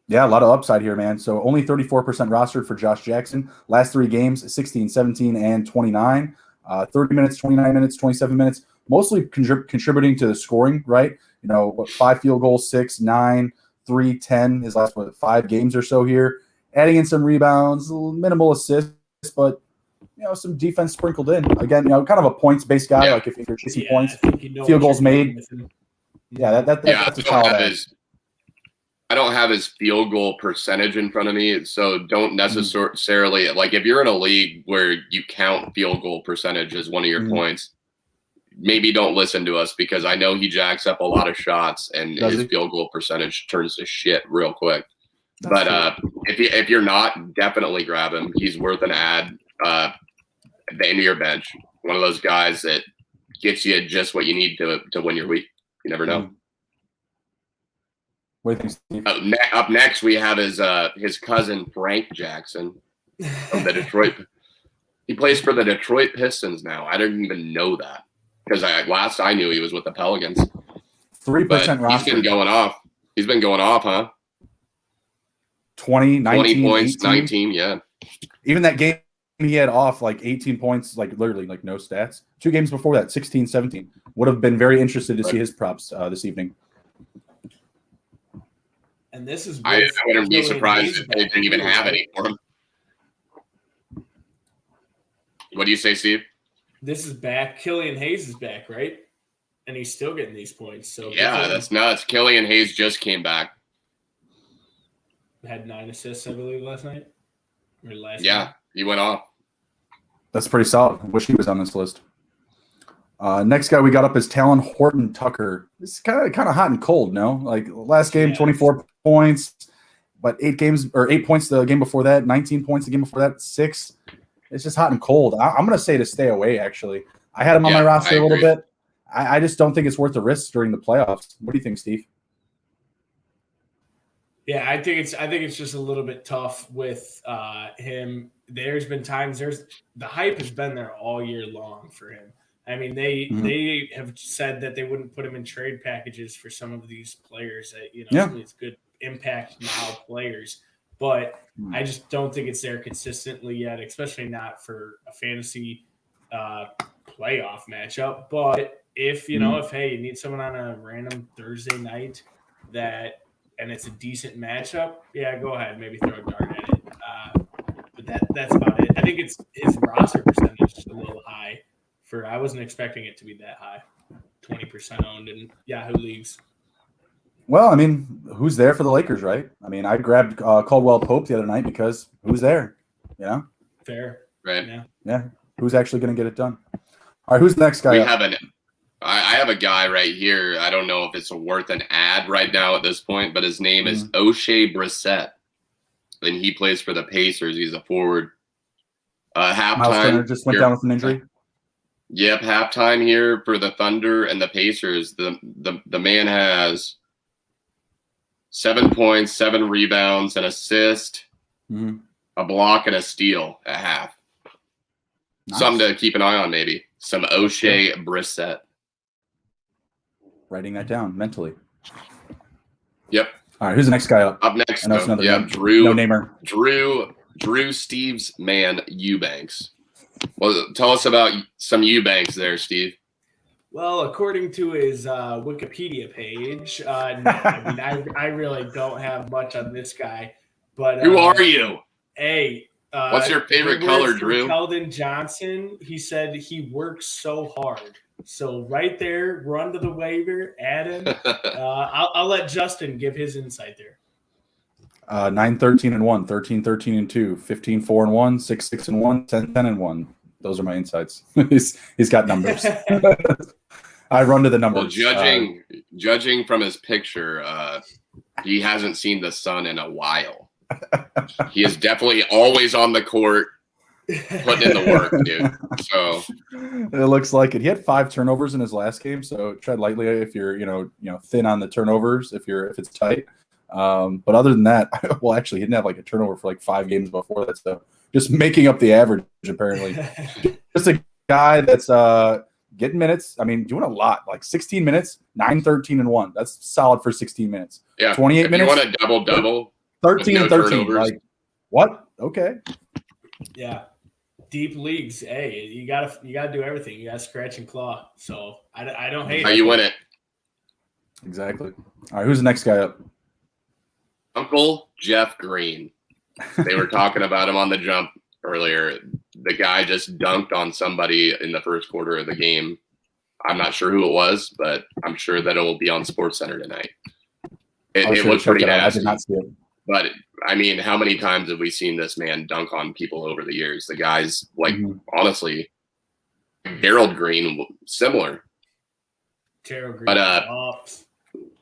Yeah, a lot of upside here, man. So only 34% rostered for Josh Jackson. Last 3 games, 16, 17, and 29. 30 minutes, 29 minutes, 27 minutes. Mostly contributing to the scoring, right? 5 field goals, 6, 9, 3, 10. His last 5 games or so here. Adding in some rebounds, minimal assists, but some defense sprinkled in. Again, kind of a points-based guy. Yeah. Like if you're chasing points, field goals made. Yeah, that's a solid ad. I don't have his field goal percentage in front of me, so don't necessarily like if you're in a league where you count field goal percentage as one of your points, maybe don't listen to us because I know he jacks up a lot of shots and his field goal percentage turns to shit real quick. But if you're not, definitely grab him. He's worth an ad at the end of your bench. One of those guys that gets you just what you need to win your week. You never know. What do you think, Steve? Up next, we have his cousin Frank Jackson from the Detroit. He plays for the Detroit Pistons now. I didn't even know that because last I knew he was with the Pelicans. 3% roster. He's been going off. He's been going off, huh? 20, 19, 20 points, 18. 19, yeah. Even that game he had off like 18 points, like literally like no stats. 2 games before that, 16, 17. Would have been very interested to see his props this evening. And this is I wouldn't be surprised if they didn't even have any for him. What do you say, Steve? This is back. Killian Hayes is back, right? And he's still getting these points. So yeah, that's nuts. Killian Hayes just came back. Had 9 assists, I believe, last night. Or last night. He went off. That's pretty solid. Wish he was on this list. Next guy we got up is Talon Horton Tucker. This is kind of hot and cold, no? Like last game, 24 points, but 8 points the game before that, 19 points the game before that, 6. It's just hot and cold. I'm going to say to stay away, actually. I had him on my roster a little bit. I just don't think it's worth the risk during the playoffs. What do you think, Steve? Yeah, I think it's just a little bit tough with him. There's been times the hype has been there all year long for him. I mean, they have said that they wouldn't put him in trade packages for some of these players that some of these good impact now players, but I just don't think it's there consistently yet, especially not for a fantasy playoff matchup. But if you need someone on a random Thursday night and it's a decent matchup, go ahead, maybe throw a dart at it. But that's about it. I think it's his roster percentage is a little high. I wasn't expecting it to be that high, 20% owned in Yahoo leagues. Well, I mean, who's there for the Lakers, right? I mean, I grabbed Caldwell Pope the other night because who's there? Fair, right? Yeah. Who's actually going to get it done? All right, who's the next guy? I have a guy right here. I don't know if it's worth an ad right now at this point, but his name is O'Shea Brissett, and he plays for the Pacers. He's a forward. Halftime. Miles Turner just went down with an injury. Yep, halftime here for the Thunder and the Pacers. The man has 7 points, 7 rebounds, an assist. a block, and a steal at half. Nice. Something to keep an eye on, maybe. Some O'Shea Brissett. Writing that down mentally. Yep. All right, who's the next guy up? Up next, Drew. No namer. Drew Steve's man, Eubanks. Well, tell us about some Eubanks there, Steve. Well, according to his Wikipedia page, no, I really don't have much on this guy. But who are you? Hey, what's your favorite color, Drew? Keldon Johnson. He said he works so hard. So right there, run to the waiver, add him. I'll let Justin give his insight there. 9-13-1, 13-13-2, 15-4-1, 6-6-1, 10-10-1. Those are my insights. he's got numbers. I run to the numbers. Well, judging from his picture, he hasn't seen the sun in a while. He is definitely always on the court, putting in the work, dude. So it looks like it. He had 5 turnovers in his last game, so tread lightly if you're thin on the turnovers if it's tight. But other than that, well, actually, he didn't have like a turnover for like 5 games before that. So just making up the average, apparently. Just a guy that's getting minutes. I mean, doing a lot, like 16 minutes, 9-13-1. That's solid for 16 minutes. Yeah. 28 minutes. You want a double-double? 13-13. Like, what? Okay. Yeah. Deep leagues. Hey, you gotta do everything. You gotta scratch and claw. So I don't hate it. How you win it. Exactly. All right, who's the next guy up? Uncle Jeff Green. They were talking about him on the jump earlier. The guy just dunked on somebody in the first quarter of the game. I'm not sure who it was, but I'm sure that it will be on SportsCenter tonight. It looked pretty nasty. I did not see it. But, I mean, how many times have we seen this man dunk on people over the years? The guy's, like, honestly, Gerald Green, similar. Gerald Green. But,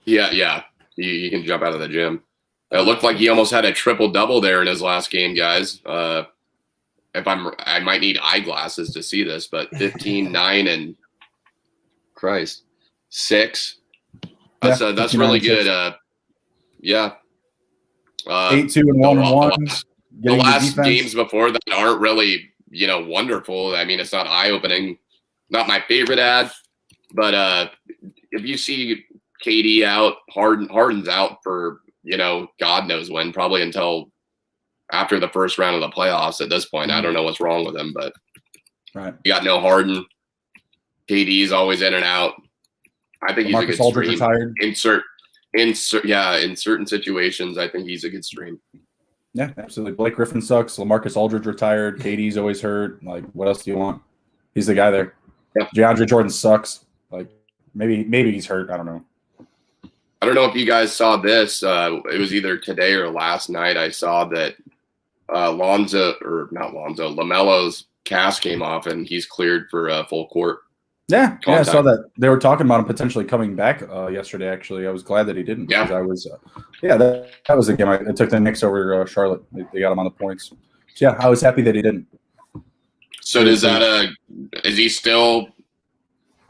yeah. You can jump out of the gym. It looked like he almost had a triple-double there in his last game, guys. I might need eyeglasses to see this, but 15, 9, and Christ, 6. That's really good. Yeah. 8-2-1-1. The last games before that aren't really, wonderful. I mean, it's not eye-opening. Not my favorite ad, but if you see KD out, Harden's out for God knows when, probably until after the first round of the playoffs at this point. I don't know what's wrong with him, but you got no Harden. KD's always in and out. I think he's a good stream. Retired. In certain situations, I think he's a good stream. Yeah, absolutely. Blake Griffin sucks. LaMarcus Aldridge retired. KD's always hurt. Like, what else do you want? He's the guy there. Yeah. DeAndre Jordan sucks. Like, maybe he's hurt. I don't know. I don't know if you guys saw this. It was either today or last night. I saw that LaMelo's cast came off and he's cleared for full court. Yeah, I saw that. They were talking about him potentially coming back yesterday, actually. I was glad that he didn't. Yeah. Because I was that was the game. I took the Knicks over Charlotte. They got him on the points. So, yeah, I was happy that he didn't. So is he still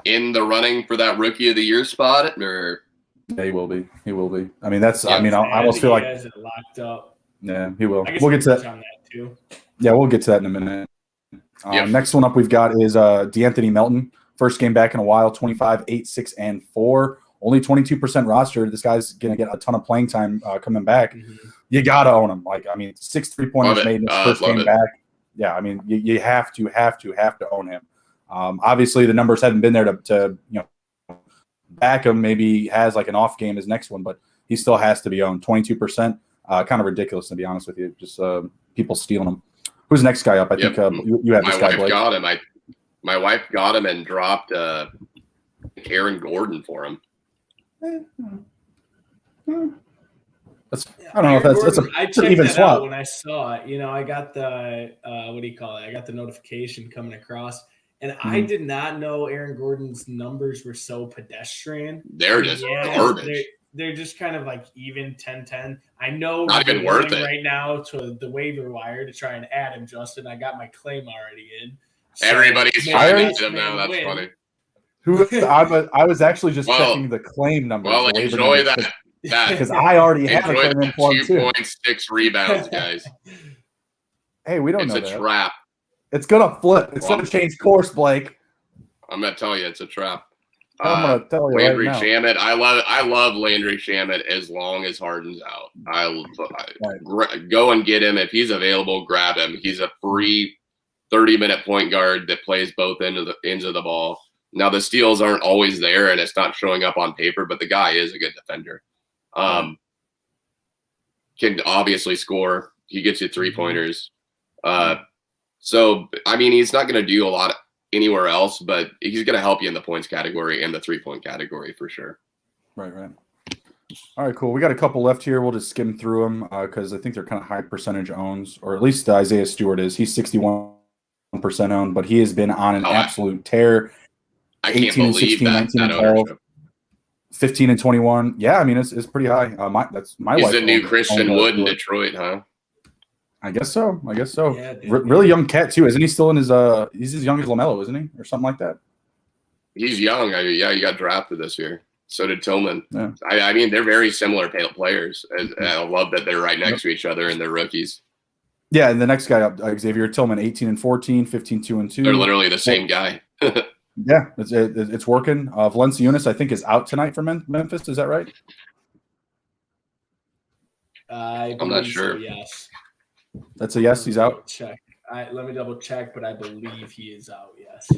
in the running for that Rookie of the Year spot? Or yeah, he will be. He will be. I mean, that's. Yeah, I mean, I almost feel like has it locked up. Yeah, he will. We'll get to that. On that too. Yeah, we'll get to that in a minute. Next one up we've got is Anthony Melton. First game back in a while, 25, 8, 6, and 4. Only 22% roster. This guy's going to get a ton of playing time coming back. Mm-hmm. You got to own him. Like, I mean, 6 3-pointers made in his first game back. Yeah, I mean, you have to own him. Obviously, the numbers haven't been there to back him. Maybe he has like an off game his next one, but he still has to be owned. 22%, kind of ridiculous to be honest with you. Just people stealing him. Who's the next guy up? I think you have this guy. My wife got him. My wife got him and dropped Aaron Gordon for him. I don't know if that's an even swap. When I saw it, I got the what do you call it? I got the notification coming across, and I did not know Aaron Gordon's numbers were so pedestrian. They're just garbage. They're just kind of like even 10-10. I know not even worth it right now to the waiver wire to try and add him, Justin. I got my claim already in. So everybody's trying to get him now. That's funny. I was actually just checking the claim number. Well, enjoy that because I already have a claim in for him too. 2.6 rebounds, guys. Hey, we don't know that. It's a trap. It's gonna flip. It's gonna change course, Blake. I'm gonna tell you, it's a trap. I'm gonna tell you Landry right now. Shamet. I love Landry Shamet as long as Harden's out. Go and get him if he's available. Grab him. He's a free 30-minute point guard that plays both ends of the ball. Now the steals aren't always there, and it's not showing up on paper, but the guy is a good defender. Can obviously score. He gets you 3-pointers. So I mean, he's not going to do a lot anywhere else, but he's going to help you in the points category and the 3-point category for sure. Right. All right, cool. We got a couple left here. We'll just skim through them because I think they're kind of high percentage owns, or at least Isaiah Stewart is. He's 61% owned, but he has been on an absolute tear. I can't believe 16, 19 and 12, 15 and 21. Yeah, I mean it's pretty high. That's my. He's the new Christian Wood in Detroit, huh? I guess so. Yeah, really young cat too. Isn't he still in his? He's as young as LaMelo, isn't he, or something like that? He's young. He got drafted this year. So did Tillman. Yeah. I mean, they're very similar players. And I love that they're right next to each other and they're rookies. Yeah, and the next guy up, Xavier Tillman, 18 and 14, 15, 2 and 2. They're literally the same guy. Yeah, it's working. Valanciunas, I think, is out tonight for Memphis. Is that right? I'm not sure. So, yes. That's a yes. He's out. Check. Let me double check, but I believe he is out. Yes.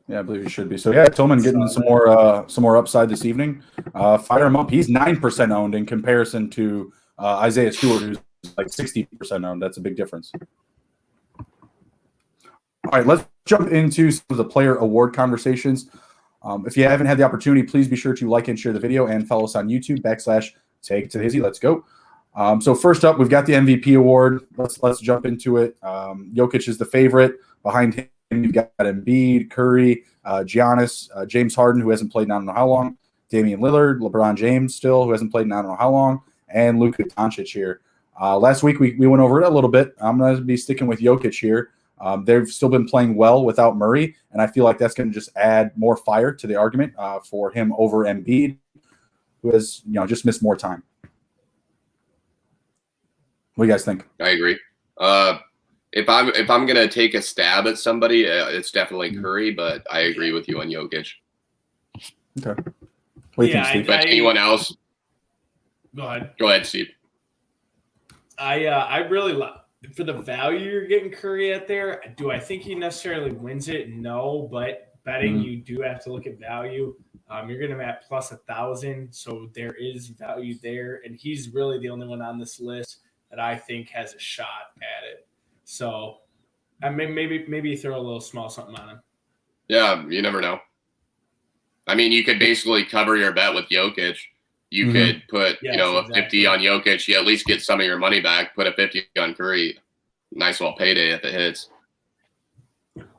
Yeah, I believe he should be. So yeah, Tillman getting some more upside this evening. Fire him up. He's 9% owned in comparison to Isaiah Stewart, who's like 60% owned. That's a big difference. All right, let's jump into some of the player award conversations. If you haven't had the opportunity, please be sure to like and share the video and follow us on YouTube /Take to Hizzy. Let's go. So first up, we've got the MVP award. Let's jump into it. Jokic is the favorite. Behind him, you've got Embiid, Curry, Giannis, James Harden, who hasn't played in I don't know how long, Damian Lillard, LeBron James still, who hasn't played in I don't know how long, and Luka Doncic here. Last week, we went over it a little bit. I'm going to be sticking with Jokic here. They've still been playing well without Murray, and I feel like that's going to just add more fire to the argument for him over Embiid, who has just missed more time. What do you guys think? I agree. If I'm gonna take a stab at somebody, it's definitely Curry, but I agree with you on Jokic. Okay. What do you think, Steve? But anyone else? Go ahead. Go ahead, Steve. I really love for the value you're getting Curry at there. Do I think he necessarily wins it? No, but betting you do have to look at value. You're going to at plus 1,000, so there is value there, and he's really the only one on this list that I think has a shot at it. So, I mean, maybe throw a little small something on him. Yeah, you never know. I mean, you could basically cover your bet with Jokic. You could put, a 50 on Jokic. You at least get some of your money back. Put a 50 on Curry. Nice little payday if it hits.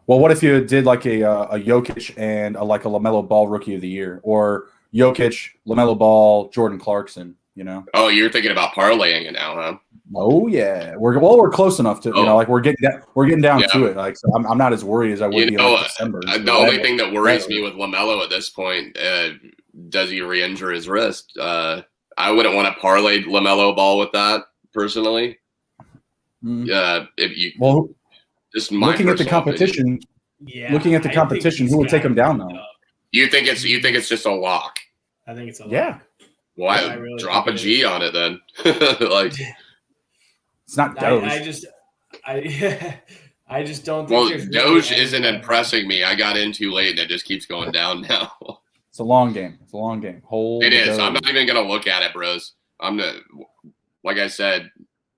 Well, what if you did like a Jokic and a LaMelo Ball Rookie of the Year, or Jokic, LaMelo Ball, Jordan Clarkson? Oh, you're thinking about parlaying it now, huh? Oh yeah, we're close enough to we're getting down to it. Like, so I'm not as worried as I would be like December. The only thing that worries me with LaMelo at this point, does he re-injure his wrist? I wouldn't want to parlay LaMelo Ball with that personally. If you just looking at the competition, who would take him down though? You think it's just a lock? I think it's a lock. Yeah. Well, I really drop a G on it then. Like, it's not Doge. I just don't think. Well, Doge isn't impressing me. I got in too late, and it just keeps going down now. It's a long game. It is. I'm not even gonna look at it, bros. Like I said,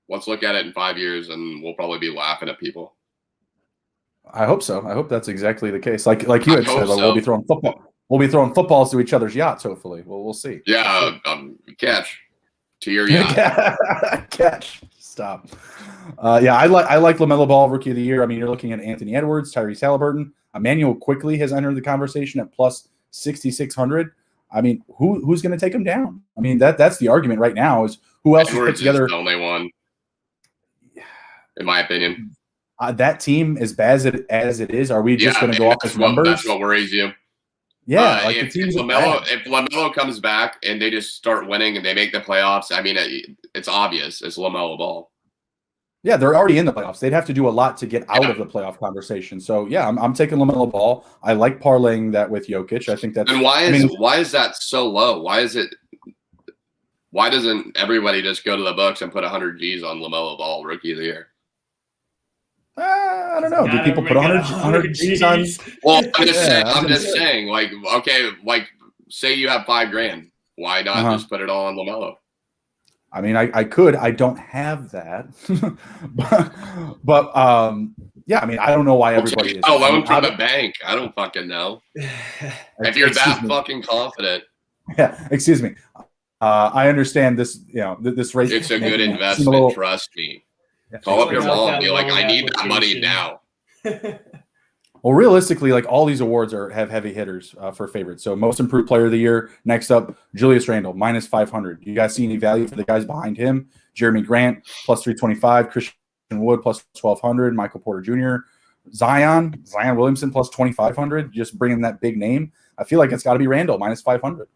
let's look at it in 5 years, and we'll probably be laughing at people. I hope so. I hope that's exactly the case. Like you had said, we'll be throwing football. We'll be throwing footballs to each other's yachts, hopefully. Well, we'll see. Yeah, catch to your yacht. Catch. Stop. I like LaMelo Ball Rookie of the Year. I mean, you're looking at Anthony Edwards, Tyrese Halliburton. Emmanuel quickly has entered the conversation at plus 6,600. I mean, who's going to take him down? I mean, that's the argument right now is who else Edwards put together. Is the only one, in my opinion. That team, as bad as it is, are we just going to go off his numbers? That's what worries you. Yeah, if LaMelo comes back and they just start winning and they make the playoffs, I mean, it's obvious. It's LaMelo Ball. Yeah, they're already in the playoffs. They'd have to do a lot to get out of the playoff conversation. So yeah, I'm taking LaMelo Ball. I like parlaying that with Jokic. I think that's. And why is that so low? Why doesn't everybody just go to the books and put 100 G's on LaMelo Ball Rookie of the Year? I don't know. Do people put 100 G's on? Well, I'm just saying. Like, okay, like say you have $5,000, why not just put it all on LaMelo? I mean, I could. I don't have that, but yeah. I mean, I don't know why everybody is. A loan from the bank. I don't fucking know. If you're that fucking confident. Yeah. Excuse me. I understand this. You know, this rate. It's a good investment. Trust me. Yeah. Call up your mom. Be like, I need that money now. Well, realistically, like all these awards have heavy hitters for favorites. So most improved player of the year. Next up, Julius Randle, minus 500. You guys see any value for the guys behind him? Jeremy Grant, plus 325. Christian Wood, plus 1,200. Michael Porter Jr. Zion Williamson, plus 2,500. Just bringing that big name. I feel like it's got to be Randle, minus 500.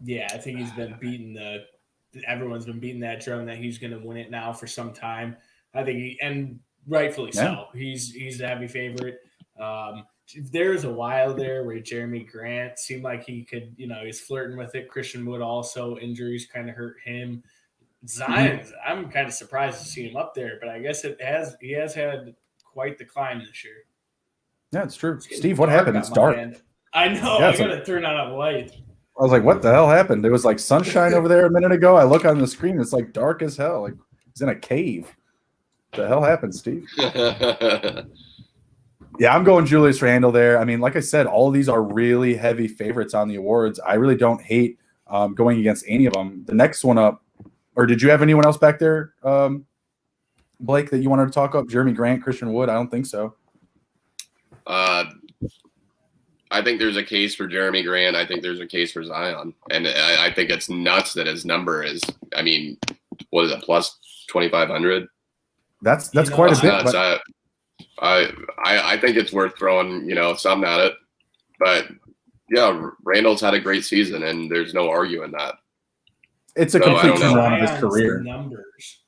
Yeah, I think he's been everyone's been beating that drum that he's going to win it now for some time. I think rightfully so. He's a heavy favorite. There was a while there where Jeremy Grant seemed like he could, he's flirting with it. Christian Wood also, injuries kind of hurt him. Zion, I'm kind of surprised to see him up there, but I guess he has had quite the climb this year. Yeah, it's true. Steve, what happened? It's dark. I know. Yeah, I got to turn on a light. I was like, what the hell happened? There was like sunshine over there a minute ago. I look on the screen. It's like dark as hell. Like he's in a cave. What the hell happened, Steve? Yeah, I'm going Julius Randle there. I mean, like I said, all of these are really heavy favorites on the awards. I really don't hate going against any of them. The next one up, or did you have anyone else back there, Blake, that you wanted to talk up? Jeremy Grant, Christian Wood? I don't think so. I think there's a case for Jeremy Grant. I think there's a case for Zion. And I think it's nuts that his number is, I mean, what is it, plus 2,500? That's quite a bit. But I think it's worth throwing, something at it. But, yeah, Randall's had a great season, and there's no arguing that. It's a complete turnaround of his career. Numbers.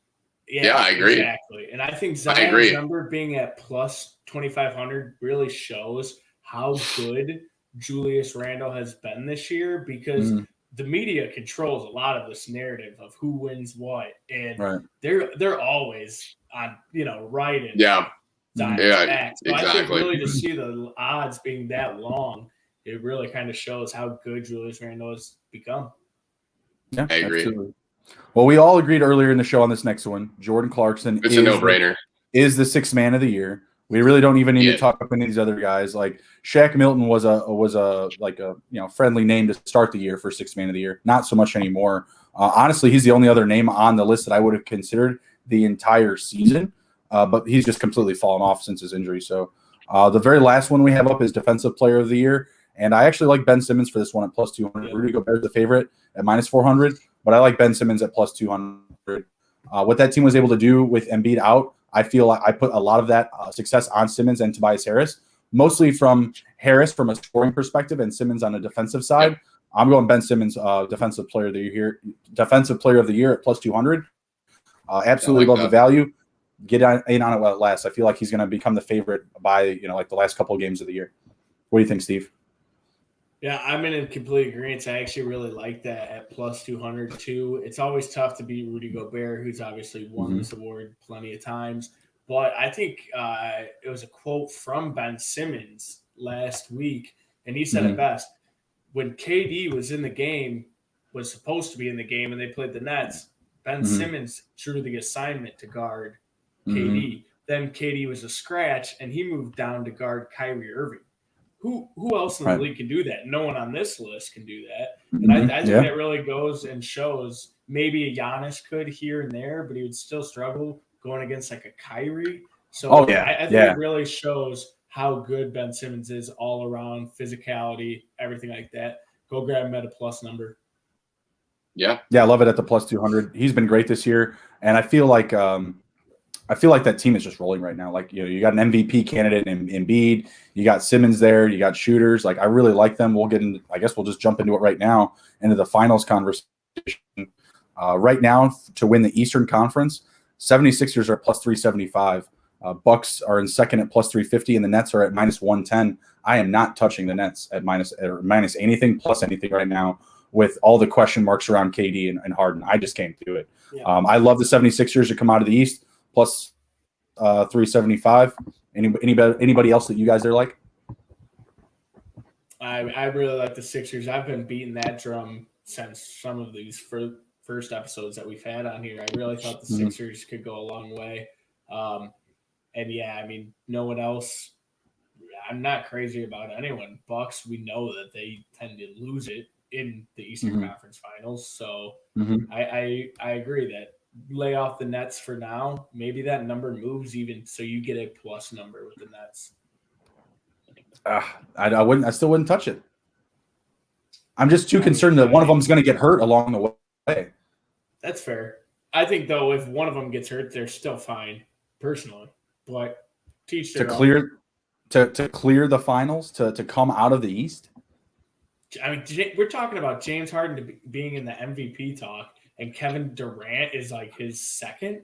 Yeah, I agree. Exactly. And I think Zion's number being at plus 2,500 really shows how good Julius Randle has been this year, because the media controls a lot of this narrative of who wins what, and they're always on, right in Zion's back. So exactly. I think really to see the odds being that long, it really kind of shows how good Julius Randle has become. Yeah, I agree. Absolutely. Well, we all agreed earlier in the show on this next one. Jordan Clarkson is a no-brainer. Is the sixth man of the year. We really don't even need to talk up any of these other guys. Like Shaq Milton was a friendly name to start the year for sixth man of the year. Not so much anymore. Honestly, he's the only other name on the list that I would have considered the entire season. But he's just completely fallen off since his injury. So the very last one we have up is defensive player of the year. And I actually like Ben Simmons for this one at plus 200. Rudy Gobert is the favorite at minus 400. But I like Ben Simmons at plus 200. What that team was able to do with Embiid out, I feel like I put a lot of that success on Simmons and Tobias Harris, mostly from Harris from a scoring perspective and Simmons on a defensive side. Yep. I'm going Ben Simmons, defensive player of the year at plus 200. Absolutely love the value. Get in on it while it lasts. I feel like he's going to become the favorite by like the last couple of games of the year. What do you think, Steve? Yeah, I'm in complete agreement. I actually really like that at plus 200 too. It's always tough to beat Rudy Gobert, who's obviously won this award plenty of times. But I think it was a quote from Ben Simmons last week, and he said it best. When KD was supposed to be in the game, and they played the Nets, Ben Simmons drew the assignment to guard KD. Then KD was a scratch, and he moved down to guard Kyrie Irving. Who else in the league can do that? No one on this list can do that. And I think that really goes and shows maybe a Giannis could here and there, but he would still struggle going against like a Kyrie. So I think it really shows how good Ben Simmons is all around, physicality, everything like that. Go grab him at a plus number. Yeah. Yeah, I love it at the plus 200. He's been great this year. And I feel like that team is just rolling right now. Like, you got an MVP candidate in Embiid. You got Simmons there. You got shooters. Like, I really like them. I guess we'll just jump into it right now, into the finals conversation. Right now, to win the Eastern Conference, 76ers are plus 375. Bucks are in second at plus 350, and the Nets are at minus 110. I am not touching the Nets at minus anything, plus anything right now with all the question marks around KD and Harden. I just can't do it. Yeah. I love the 76ers to come out of the East, plus 375. Anybody else that you guys are like? I really like the Sixers. I've been beating that drum since some of these first episodes that we've had on here. I really thought the Sixers could go a long way. And yeah, I mean, no one else. I'm not crazy about anyone. Bucks, we know that they tend to lose it in the Eastern Conference Finals. So I agree that lay off the Nets for now. Maybe that number moves even so you get a plus number with the Nets. I still wouldn't touch it. I'm just too concerned that one of them is going to get hurt along the way. That's fair. I think though, if one of them gets hurt, they're still fine, personally. But teach their own. To clear the finals, to come out of the East. I mean, we're talking about James Harden being in the MVP talk, and Kevin Durant is like his second.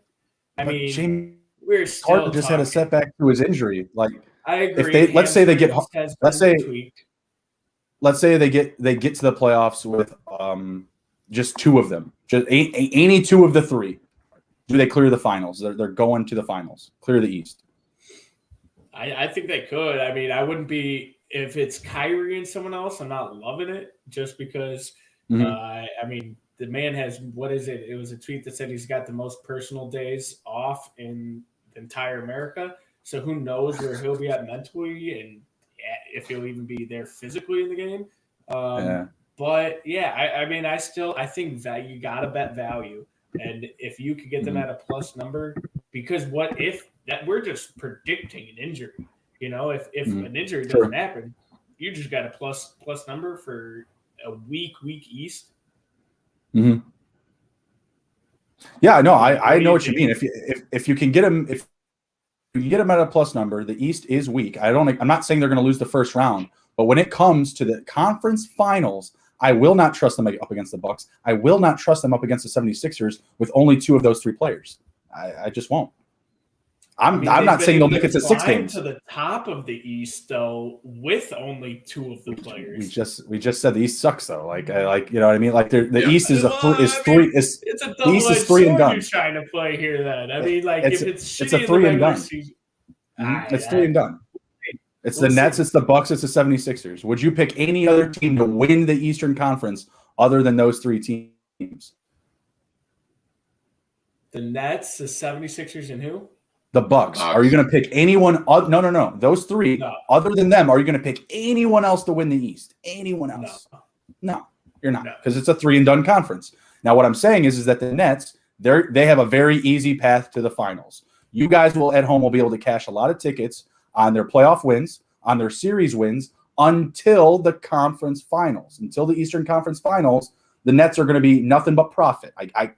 We're still Harden just had a setback to his injury. Like, I agree. If let's say they get to the playoffs with just two of them, just any two of the three, do they clear the finals? They're going to the finals, clear the East. I think they could. I mean, I wouldn't be if it's Kyrie and someone else. I'm not loving it just because. I mean, the man has what is it? It was a tweet that said he's got the most personal days off in the entire America. So who knows where he'll be at mentally and if he'll even be there physically in the game. But yeah, I think you got to bet value. And if you could get them at a plus number, because what if that we're just predicting an injury, if an injury doesn't happen, you just got a plus number for a weak East. Yeah, no, I know what you mean. If you can get them, if you get them at a plus number, the East is weak. I'm not saying they're going to lose the first round, but when it comes to the conference finals, I will not trust them up against the Bucks. I will not trust them up against the 76ers with only two of those three players. I just won't. I'm not saying they'll make it to 6 games. To the top of the East, though, with only two of the players. We just said the East sucks, though. Like you know what I mean? Like the East is three. It's a double-edged East is 3 and done. You're trying to play here, then. I mean, like if it's a 3 and done. It's 3 and done. It's the Nets, it's the Bucks, it's the 76ers. Would you pick any other team to win the Eastern Conference other than those 3 teams? The Nets, the 76ers, and who? The Bucks. Are you going to pick anyone? No. Those 3. No. Other than them, are you going to pick anyone else to win the East? Anyone else? No, you're not, because it's a 3 and done conference. Now, what I'm saying is that the Nets, they have a very easy path to the finals. You guys will be able to cash a lot of tickets on their playoff wins, on their series wins, until the conference finals. Until the Eastern Conference Finals, the Nets are going to be nothing but profit. I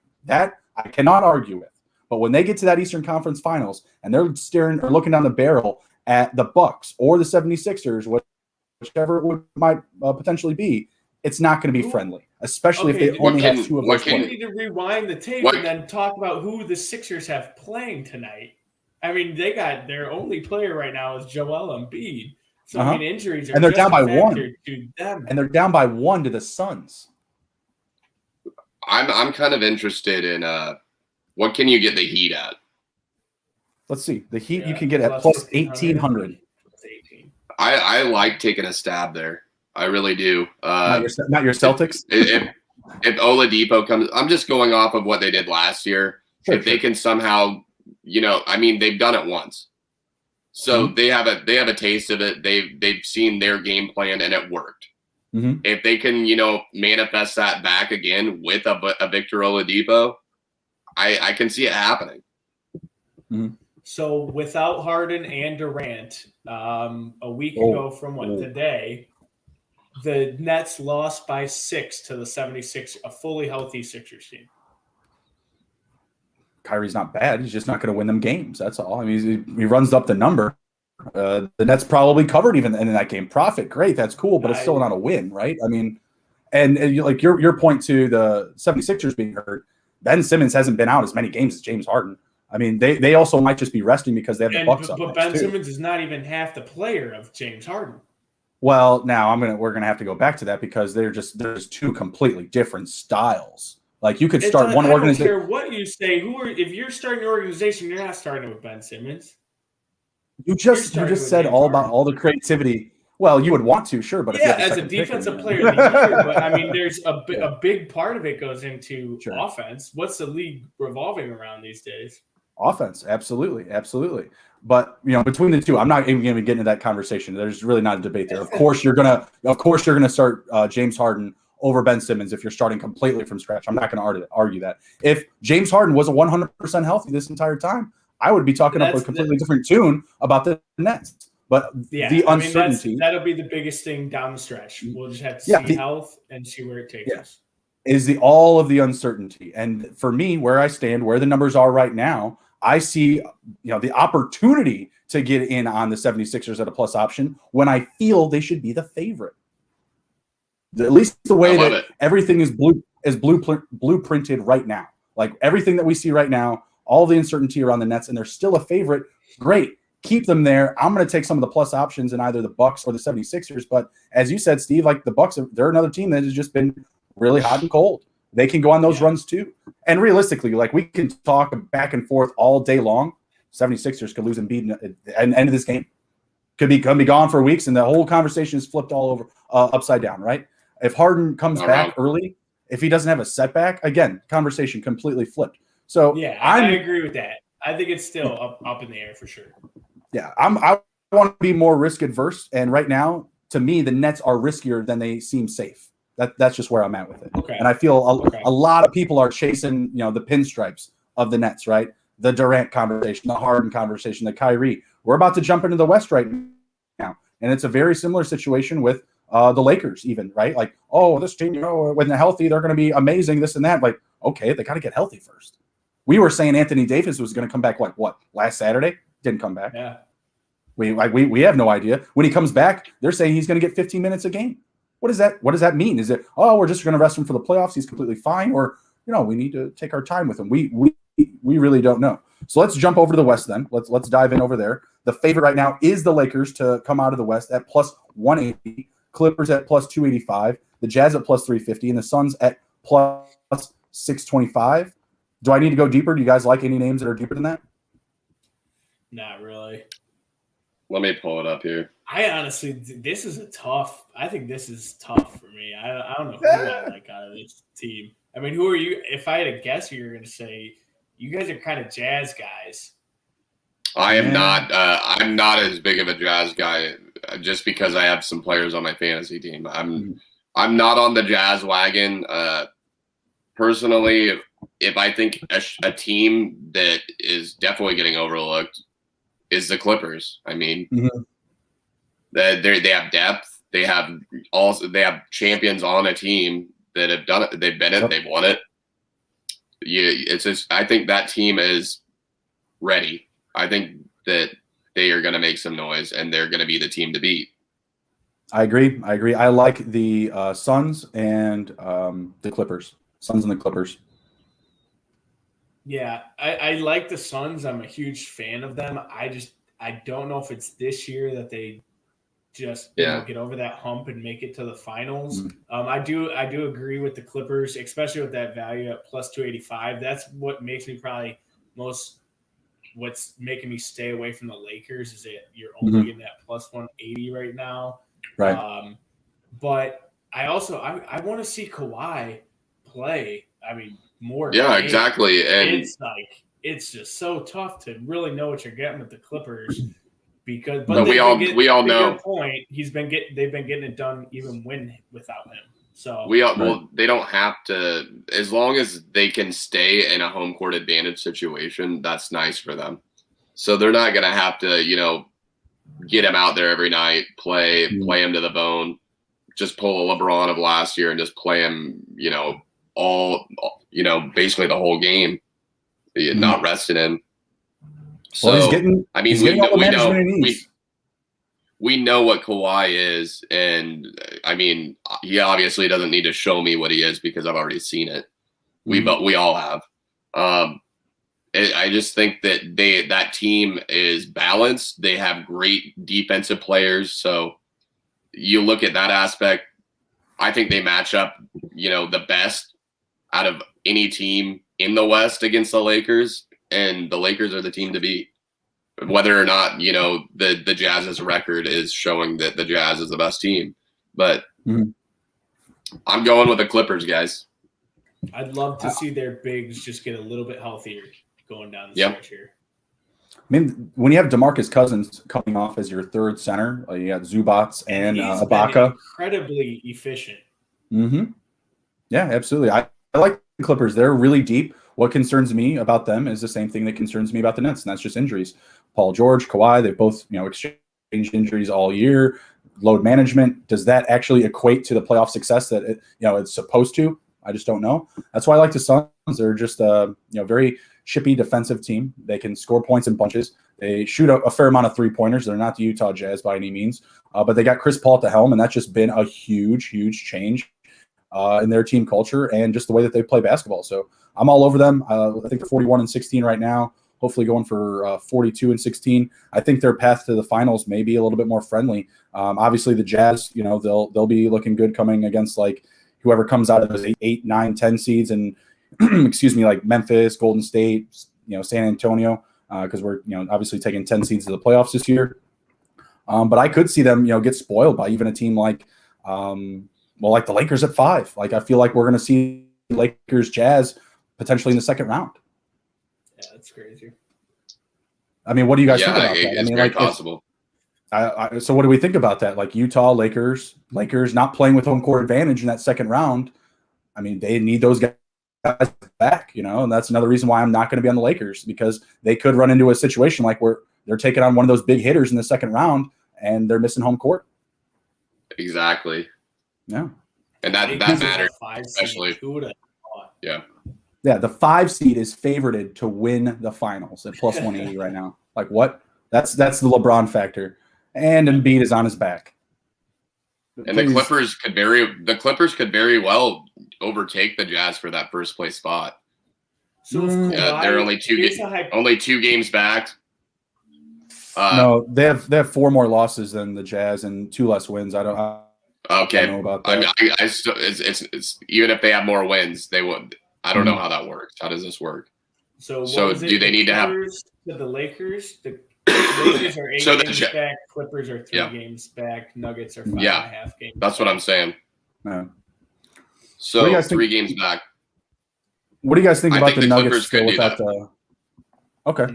cannot argue with. But when they get to that Eastern Conference Finals and they're staring or looking down the barrel at the Bucks or the 76ers, whichever it might potentially be, it's not going to be friendly, especially if they only have 2 of those players. We need to rewind the tape and then talk about who the Sixers have playing tonight. I mean, they got their only player right now is Joel Embiid. So, I mean, injuries are they're down by 1 to them. And they're down by 1 to the Suns. I'm kind of interested in what can you get the Heat at? Let's see. The Heat you can get at plus 1,800. I like taking a stab there. I really do. Not your Celtics? If Oladipo comes, I'm just going off of what they did last year. If they can somehow, they've done it once. So they have a taste of it. They've seen their game plan and it worked. If they can, manifest that back again with a Victor Oladipo, I can see it happening. So without Harden and Durant, a week ago from today, the Nets lost by 6 to the 76, a fully healthy Sixers team. Kyrie's not bad. He's just not going to win them games. That's all. I mean, he runs up the number. The Nets probably covered even in that game. Profit, great. That's cool, but it's still not a win, right? I mean, and like your point to the 76ers being hurt, Ben Simmons hasn't been out as many games as James Harden. I mean, they also might just be resting because they have the Bucks up. But Ben Simmons is not even half the player of James Harden. Well, now we're gonna have to go back to that because there's two completely different styles. Like you could start one organization. I don't care what you say. If you're starting an organization, you're not starting with Ben Simmons. You just said all about all the creativity. Well, you would want to, sure, but yeah, as a defensive player of the year, but I mean, there's a big part of it goes into offense. What's the league revolving around these days? Offense, absolutely. But between the two, I'm not even going to get into that conversation. There's really not a debate there. Of course, you're gonna start James Harden over Ben Simmons if you're starting completely from scratch. I'm not going to argue that. If James Harden was 100% healthy this entire time, I would be talking up a completely different tune about the Nets. But the uncertainty that'll be the biggest thing down the stretch. We'll just have to see health and see where it takes us. Is all of the uncertainty. And for me, where I stand, where the numbers are right now, I see the opportunity to get in on the 76ers at a plus option when I feel they should be the favorite. At least the way that everything is blueprinted right now. Like everything that we see right now, all the uncertainty around the Nets, and they're still a favorite. Great. Keep them there. I'm going to take some of the plus options in either the Bucks or the 76ers. But as you said, Steve, like the Bucks, they're another team that has just been really hot and cold. They can go on those runs too. And realistically, like we can talk back and forth all day long. 76ers could lose Embiid at the end of this game. Could be gone for weeks, and the whole conversation is flipped all over upside down, right? If Harden comes back early, if he doesn't have a setback, again, conversation completely flipped. So I agree with that. I think it's still up in the air for sure. Yeah, I want to be more risk adverse, and right now, to me, the Nets are riskier than they seem safe. That's just where I'm at with it. Okay. And I feel a lot of people are chasing, the pinstripes of the Nets, right? The Durant conversation, the Harden conversation, the Kyrie. We're about to jump into the West right now, and it's a very similar situation with the Lakers, even, right? Like, this team, when they're healthy, they're going to be amazing, this and that. Like, okay, they got to get healthy first. We were saying Anthony Davis was going to come back, last Saturday? Didn't come back. Yeah. We have no idea. When he comes back, they're saying he's going to get 15 minutes a game. What does that mean? Is it, we're just going to rest him for the playoffs, he's completely fine? Or, we need to take our time with him. We really don't know. So let's jump over to the West then. Let's dive in over there. The favorite right now is the Lakers to come out of the West at plus 180, Clippers at plus 285, the Jazz at plus 350, and the Suns at plus 625. Do I need to go deeper? Do you guys like any names that are deeper than that? Not really. Let me pull it up here. I honestly, I think this is tough for me. I don't know who I like out of this team. I mean, who are you? If I had a guess, you're going to say you guys are kind of Jazz guys. I am not. I'm not as big of a Jazz guy just because I have some players on my fantasy team. I'm not on the Jazz wagon. Personally, if I think a team that is definitely getting overlooked is the Clippers. I mean, they have depth. They have champions on a team that have done it. They've been it. They've won it. It's just, I think that team is ready. I think that they are going to make some noise, and they're going to be the team to beat. I agree. I like the Suns and the Clippers. Suns and the Clippers. Yeah, I like the Suns. I'm a huge fan of them. I don't know if it's this year that they just get over that hump and make it to the finals. I do agree with the Clippers, especially with that value at plus 285. That's what makes me what's making me stay away from the Lakers is that you're only getting that plus 180 right now. Right. But I also I want to see Kawhi play. I mean, more. Yeah, exactly. And it's just so tough to really know what you're getting with the Clippers because. But we all know. Your point. They've been getting it done even without him. So they don't have to, as long as they can stay in a home court advantage situation. That's nice for them. So they're not going to have to, get him out there every night, play him to the bone, just pull a LeBron of last year and just play him, basically the whole game, not resting him. So we know what Kawhi is, and I mean, he obviously doesn't need to show me what he is because I've already seen it. We all have. I just think that that team is balanced. They have great defensive players. So you look at that aspect, I think they match up, the best out of any team in the West against the Lakers, and the Lakers are the team to beat. Whether or not, the Jazz's record is showing that the Jazz is the best team. But I'm going with the Clippers, guys. I'd love to see their bigs just get a little bit healthier going down the stretch here. I mean, when you have DeMarcus Cousins coming off as your third center, you got Zubats and Ibaka. Incredibly efficient. Yeah, absolutely. I like the Clippers. They're really deep. What concerns me about them is the same thing that concerns me about the Nets, and that's just injuries. Paul George, Kawhi, they've both exchanged injuries all year. Load management, does that actually equate to the playoff success that it's supposed to? I just don't know. That's why I like the Suns. They're just a very chippy defensive team. They can score points in bunches. They shoot a fair amount of three-pointers. They're not the Utah Jazz by any means, but they got Chris Paul at the helm, and that's just been a huge, huge change in their team culture and just the way that they play basketball. So I'm all over them. I think they're 41-16 right now, hopefully going for 42-16. I think their path to the finals may be a little bit more friendly. Obviously, the Jazz, they'll be looking good coming against like whoever comes out of those 8, 9, 10 seeds and like Memphis, Golden State, San Antonio, because we're obviously taking 10 seeds to the playoffs this year. But I could see them get spoiled by even a team like like the Lakers at 5. Like I feel like we're going to see Lakers Jazz potentially in the second round. Yeah, that's crazy. I mean, what do you guys think about that? It's very possible. So what do we think about that? Like Utah, Lakers not playing with home court advantage in that second round. I mean, they need those guys back, and that's another reason why I'm not going to be on the Lakers, because they could run into a situation like where they're taking on one of those big hitters in the second round and they're missing home court. Exactly. Yeah. And that matters, especially. Yeah, the 5 seed is favorited to win the finals at plus 180 right now. Like what? That's the LeBron factor. And Embiid is on his back. And the Clippers could very well overtake the Jazz for that first place spot. So they're only two games back. No, they have 4 more losses than the Jazz and 2 less wins. I don't know about that. It's even if they have more wins, they would. I don't know how that works. How does this work? So do they need to have the Lakers? The Lakers are 8 games back. Clippers are 3 games back. Nuggets are 5.5 games. That's what I'm saying. Yeah. So 3 games back. What do you guys think about the Clippers Nuggets still without the? Okay.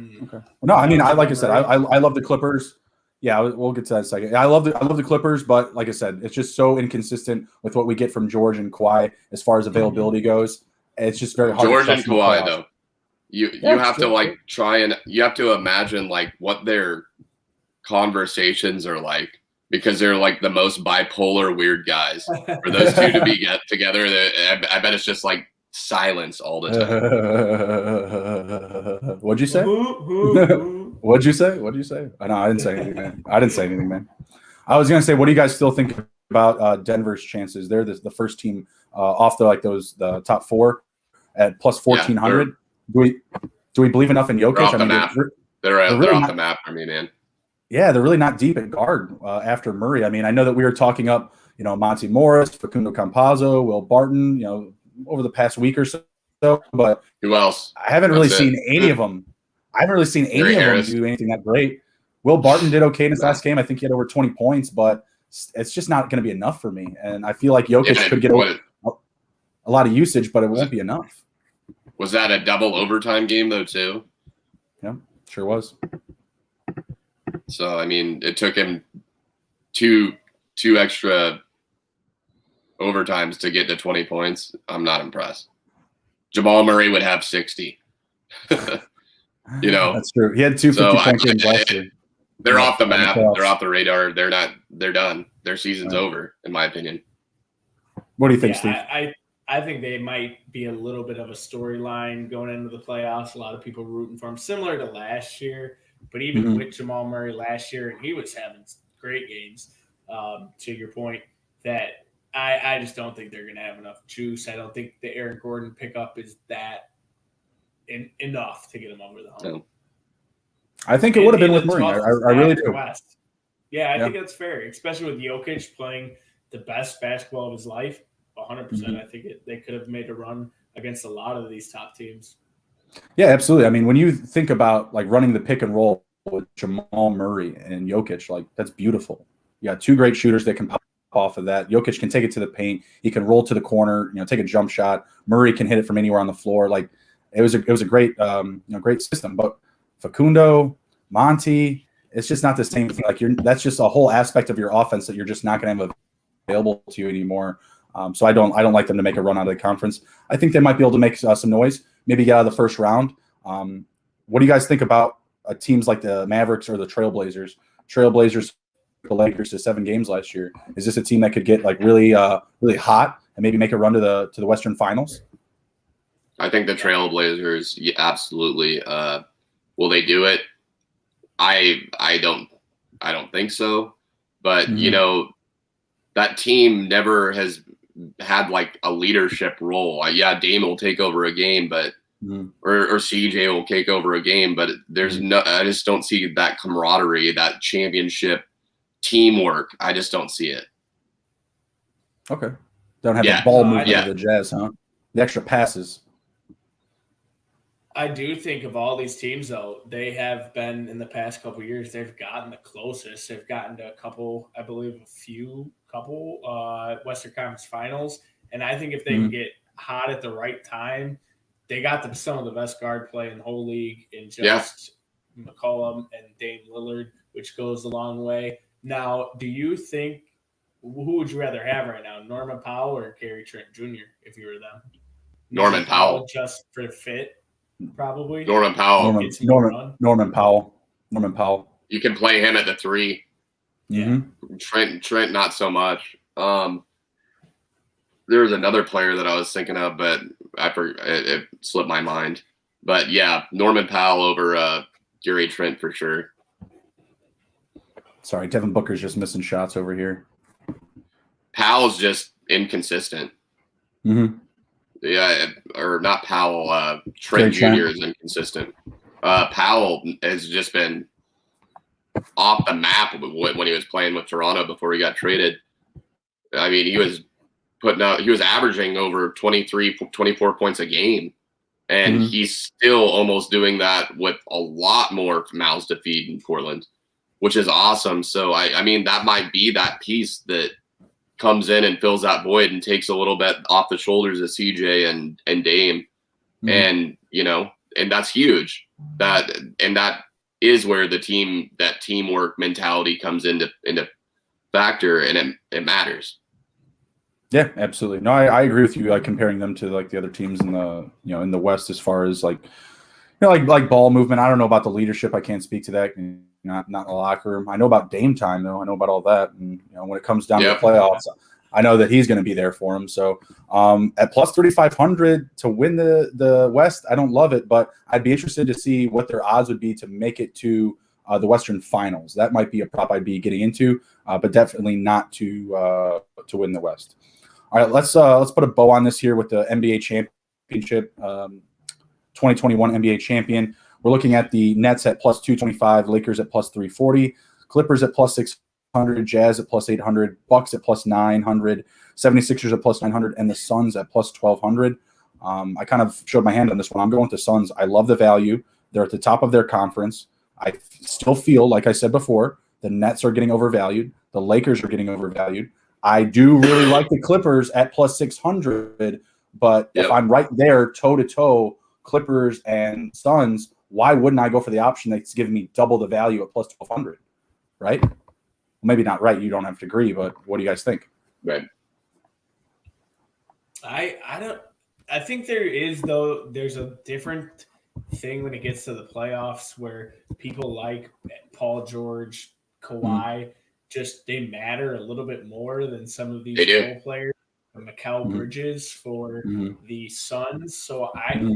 No, I mean, like I said, I love the Clippers. Yeah, we'll get to that in a second. I love the Clippers, but like I said, it's just so inconsistent with what we get from George and Kawhi as far as availability goes. It's just very hard. George and Kawhi, though, you have to you have to imagine like what their conversations are like, because they're like the most bipolar weird guys. For those two to be together, I bet it's just like silence all the time. What'd you say? What'd you say? No, I didn't say anything, man. I was gonna say, what do you guys still think about Denver's chances? They're the first team off the top 4 at plus 1,400. Do we believe enough in Jokic? They're off the map. They're off the map for me, man. Yeah, they're really not deep at guard after Murray. I mean, I know that we were talking up, Monty Morris, Facundo Campazzo, Will Barton, over the past week or so. But who else? I haven't really seen any of them. I haven't really seen any of them do anything that great. Will Barton did okay in his last game. I think he had over 20 points, but it's just not going to be enough for me. And I feel like Jokic could get a lot of usage, but it won't be enough. Was that a double overtime game, though, too? Yeah, sure was. So, I mean, it took him two extra overtimes to get to 20 points. I'm not impressed. Jamal Murray would have 60. That's true. He had 2 50-point games last year. They're off the map. They're off the radar. They're done. Their season's over, in my opinion. What do you think, Steve? I think they might be a little bit of a storyline going into the playoffs. A lot of people rooting for them, similar to last year. But even with Jamal Murray last year, and he was having great games, to your point, that I just don't think they're going to have enough juice. I don't think the Aaron Gordon pickup is that enough to get him over the hump. No. I think it would have been with Murray. I really do. West. Yeah, I think that's fair, especially with Jokic playing the best basketball of his life. 100%. I think they could have made a run against a lot of these top teams. Yeah, absolutely. I mean, when you think about like running the pick and roll with Jamal Murray and Jokic, like that's beautiful. You got two great shooters that can pop off of that. Jokic can take it to the paint. He can roll to the corner, take a jump shot. Murray can hit it from anywhere on the floor. Like it was a great, great system. But Facundo, Monty, it's just not the same thing. Like that's just a whole aspect of your offense that you're just not going to have available to you anymore. So I don't like them to make a run out of the conference. I think they might be able to make some noise, maybe get out of the first round. What do you guys think about teams like the Mavericks or the Trailblazers? Trailblazers, the Lakers to 7 games last year. Is this a team that could get like really hot and maybe make a run to the Western Finals? I think the Trailblazers, absolutely. Will they do it? I don't think so. But that team never has had like a leadership role. Dame will take over a game, but or CJ will take over a game, but there's I just don't see that camaraderie, that championship teamwork. I just don't see it. Okay. Don't have the ball movement of the Jazz, huh? The extra passes. I do think of all these teams, though, they have been in the past couple of years, they've gotten the closest. They've gotten to a couple Western Conference Finals. And I think if they can get hot at the right time, they got some of the best guard play in the whole league in just McCollum and Dame Lillard, which goes a long way. Now, do you think who would you rather have right now, Norman Powell or Gary Trent Jr. if you were them? Norman Powell, just for fit. Probably Norman Powell. Norman Powell. You can play him at the 3. Yeah. Trent, not so much. There was another player that I was thinking of, but it slipped my mind. But yeah, Norman Powell over Gary Trent for sure. Sorry, Devin Booker's just missing shots over here. Powell's just inconsistent. Yeah, or not Powell. Trent Jr. is inconsistent. Powell has just been off the map when he was playing with Toronto before he got traded. I mean, he was averaging over 23, 24 points a game, and he's still almost doing that with a lot more mouths to feed in Portland, which is awesome. So, I mean, that might be that piece that comes in and fills that void and takes a little bit off the shoulders of CJ and Dame. And, and that's huge. That is where that teamwork mentality comes into factor, and it matters. Yeah, absolutely. No, I agree with you. Like comparing them to like the other teams in the in the West as far as like like ball movement. I don't know about the leadership. I can't speak to that. Not in the locker room. I know about Dame time though. I know about all that. And when it comes down to the playoffs, I know that he's going to be there for him. So at plus 3,500 to win the West, I don't love it, but I'd be interested to see what their odds would be to make it to the Western Finals. That might be a prop I'd be getting into, but definitely not to win the West. All right, let's put a bow on this here with the NBA championship, 2021 NBA champion. We're looking at the Nets at plus 225, Lakers at plus 340, Clippers at plus 600, Jazz at plus 800, Bucks at plus 900, 76ers at plus 900, and the Suns at plus 1,200. I kind of showed my hand on this one. I'm going with the Suns. I love the value. They're at the top of their conference. I still feel, like I said before, the Nets are getting overvalued. The Lakers are getting overvalued. I do really like the Clippers at plus 600, but if I'm right there, toe-to-toe, Clippers and Suns, why wouldn't I go for the option that's giving me double the value at plus 1,200, right? Well, maybe not right. You don't have to agree, but what do you guys think? Right. I think there's a different thing when it gets to the playoffs where people like Paul George, Kawhi, they matter a little bit more than some of these role players. Mikal Bridges for the Suns. So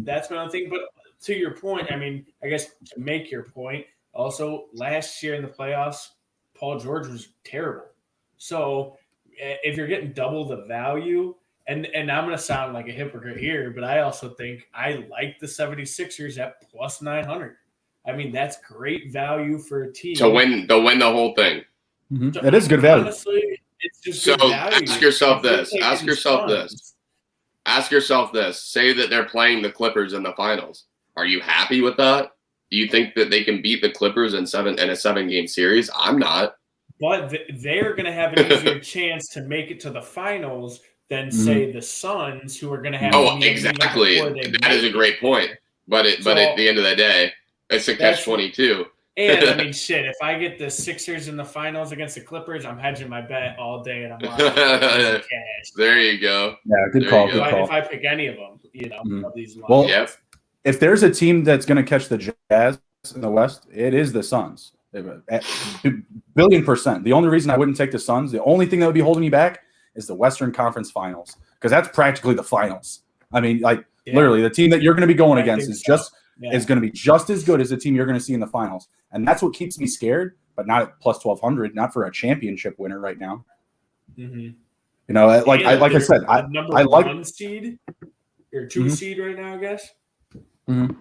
that's what I'm thinking. But to your point, I mean, I guess to make your point, also last year in the playoffs, Paul George was terrible. So if you're getting double the value, And I'm going to sound like a hypocrite here, but I also think I like the 76ers at plus 900. I mean, that's great value for a team. To win the whole thing. Mm-hmm. It is good value. Honestly, it's just so good value. Ask yourself this. Ask yourself this. Say that they're playing the Clippers in the finals. Are you happy with that? Do you think that they can beat the Clippers in a 7-game series? I'm not. But they're going to have an easier chance to make it to the finals than say the Suns, who are going to have. Exactly. That is a great point. But at the end of the day, it's a catch-22. And I mean, shit. If I get the Sixers in the finals against the Clippers, I'm hedging my bet all day, and I'm like, cash. There you go. Yeah, good call. If I pick any of them, of these lines. Well, if there's a team that's going to catch the Jazz in the West, it is the Suns. $1,000,000,000%. The only reason I wouldn't take the Suns, the only thing that would be holding me back is the Western Conference Finals, because that's practically the finals. I mean, literally, the team that you're going to be going against is going to be just as good as the team you're going to see in the finals, and that's what keeps me scared. But not at plus 1,200, not for a championship winner right now. Mm-hmm. I said, I like 1 seed or 2 seed right now, I guess. Mm-hmm.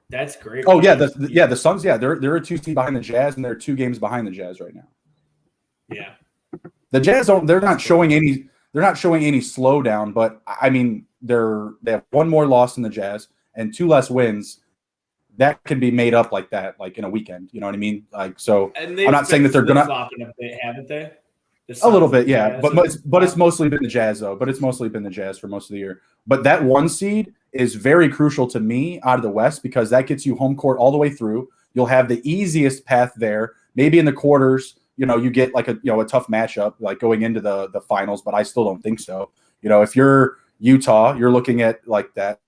That's great. Oh yeah, the Suns. Yeah, they're a 2 seed behind the Jazz, and they're 2 games behind the Jazz right now. Yeah, the Jazz they're not showing any slowdown, but I mean they have 1 more loss than the Jazz and 2 less wins. That can be made up like that, like in a weekend. You know what I mean? Like, so I'm not saying that they're gonna flopping a bit, haven't they? A little bit, yeah. But it's mostly been the Jazz though. But it's mostly been the Jazz for most of the year. But that 1 seed is very crucial to me out of the West, because that gets you home court all the way through. You'll have the easiest path there. Maybe in the quarters, you get like a tough matchup like going into the finals, but I still don't think so. If you're Utah, you're looking at like that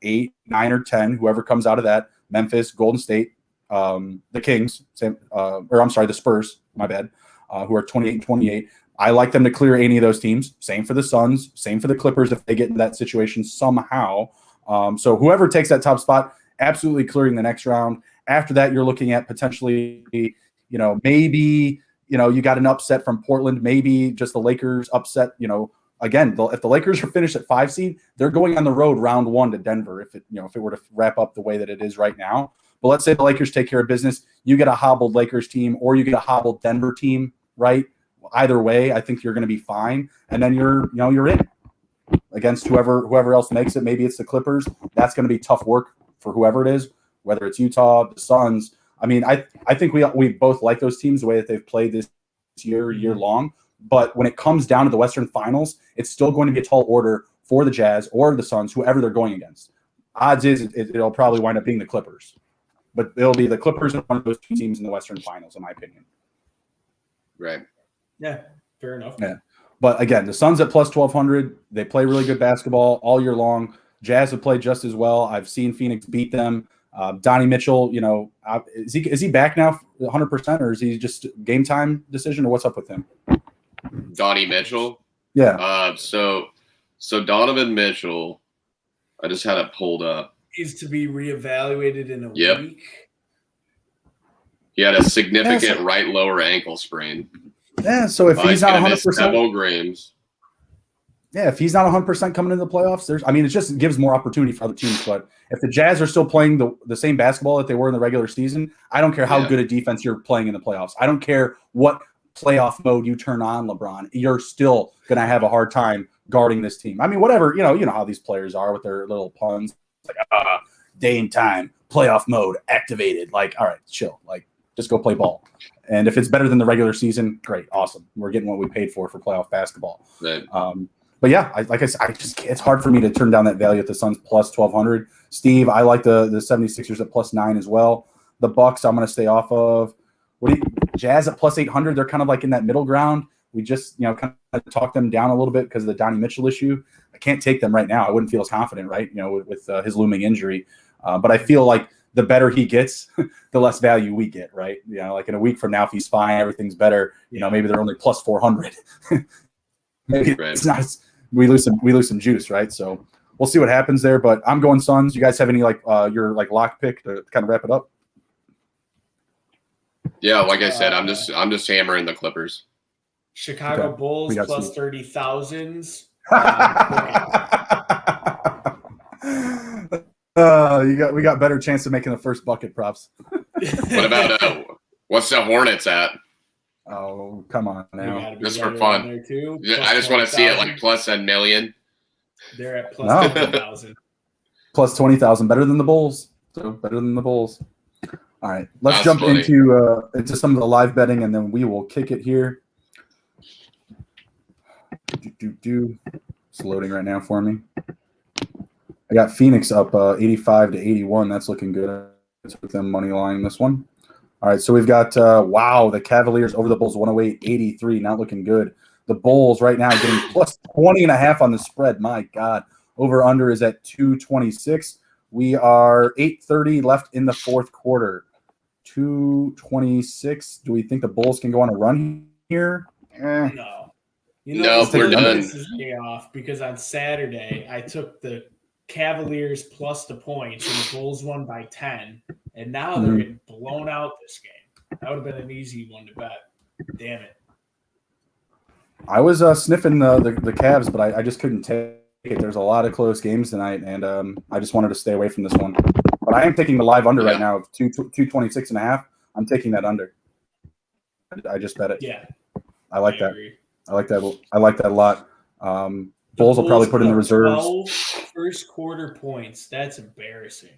8, 9, or 10, whoever comes out of that. Memphis, Golden State, the Kings, the Spurs, my bad, who are 28 and 28. I like them to clear any of those teams. Same for the Suns, same for the Clippers if they get in that situation somehow. So whoever takes that top spot, absolutely clearing the next round. After that, you're looking at potentially, maybe, you got an upset from Portland, maybe just the Lakers upset, Again, if the Lakers are finished at 5 seed, they're going on the road round 1 to Denver. If it were to wrap up the way that it is right now, but let's say the Lakers take care of business, you get a hobbled Lakers team or you get a hobbled Denver team, right? Either way, I think you're going to be fine, and then you're in against whoever else makes it. Maybe it's the Clippers. That's going to be tough work for whoever it is, whether it's Utah, the Suns. I mean, I think we both like those teams the way that they've played this year long. But when it comes down to the Western Finals, it's still going to be a tall order for the Jazz or the Suns, whoever they're going against. Odds is it'll probably wind up being the Clippers. But it'll be the Clippers and one of those 2 teams in the Western Finals, in my opinion. Right. Yeah, fair enough. Yeah. But again, the Suns at plus 1,200, they play really good basketball all year long. Jazz have played just as well. I've seen Phoenix beat them. Donnie Mitchell, is he back now 100%, or is he just game time decision, or what's up with him? Donnie Mitchell? Yeah. So Donovan Mitchell, I just had it pulled up. Is to be reevaluated in a week. He had a significant right lower ankle sprain. Yeah, so if he's not 100%, several games. Yeah, if he's not 100% coming into the playoffs, it just gives more opportunity for other teams. But if the Jazz are still playing the same basketball that they were in the regular season, I don't care how good a defense you're playing in the playoffs. I don't care what playoff mode you turn on, LeBron. You're still going to have a hard time guarding this team. I mean, whatever, you know how these players are with their little puns. It's like, Dame time, playoff mode activated. Like, all right, chill. Like, just go play ball. And if it's better than the regular season, great, awesome. We're getting what we paid for playoff basketball. Right. But yeah, like I said, it's hard for me to turn down that value at the Suns plus 1,200. Steve, I like the 76ers at plus 9 as well. The Bucks, I'm going to stay off of. Jazz at plus 800, they're kind of like in that middle ground. We just, kind of talked them down a little bit because of the Donnie Mitchell issue. I can't take them right now. I wouldn't feel as confident, right? With his looming injury. But I feel like the better he gets, the less value we get, right? Like in a week from now, if he's fine, everything's better. Maybe they're only plus 400. Maybe it's not. We lose some juice, right? So we'll see what happens there. But I'm going Suns. You guys have any your lock pick to kind of wrap it up? Yeah, like I said, I'm just hammering the Clippers. Chicago Bulls plus 30,000s We got better chance of making the first bucket props. What about what's the Hornets at? Oh, come on now. Just for fun. I just want to see it like plus $1 million. They're at plus 20,000. Plus 20,000, better than the Bulls. So better than the Bulls. All right, let's jump into some of the live betting, and then we will kick it here. It's loading right now for me. I got Phoenix up 85 to 81. That's looking good. I took them money line this one. All right, so we've got the Cavaliers over the Bulls 108-83. Not looking good. The Bulls right now getting plus 20.5 on the spread. My God, over under is at 226. We are 8:30 left in the fourth quarter. 226. Do we think the Bulls can go on a run here? No. We're done. This is me off because on Saturday I took the Cavaliers plus the points and the Bulls won by 10, and now they're getting blown out this game. That would have been an easy one to bet. Damn it. I was sniffing the Cavs, but I just couldn't take it. There's a lot of close games tonight, and I just wanted to stay away from this one. But I am taking the live under right now of 226.5. I'm taking that under. I just bet it. Yeah. I like that. I like that. I like that a lot. Bulls will probably put in the reserves. 12 first quarter points. That's embarrassing.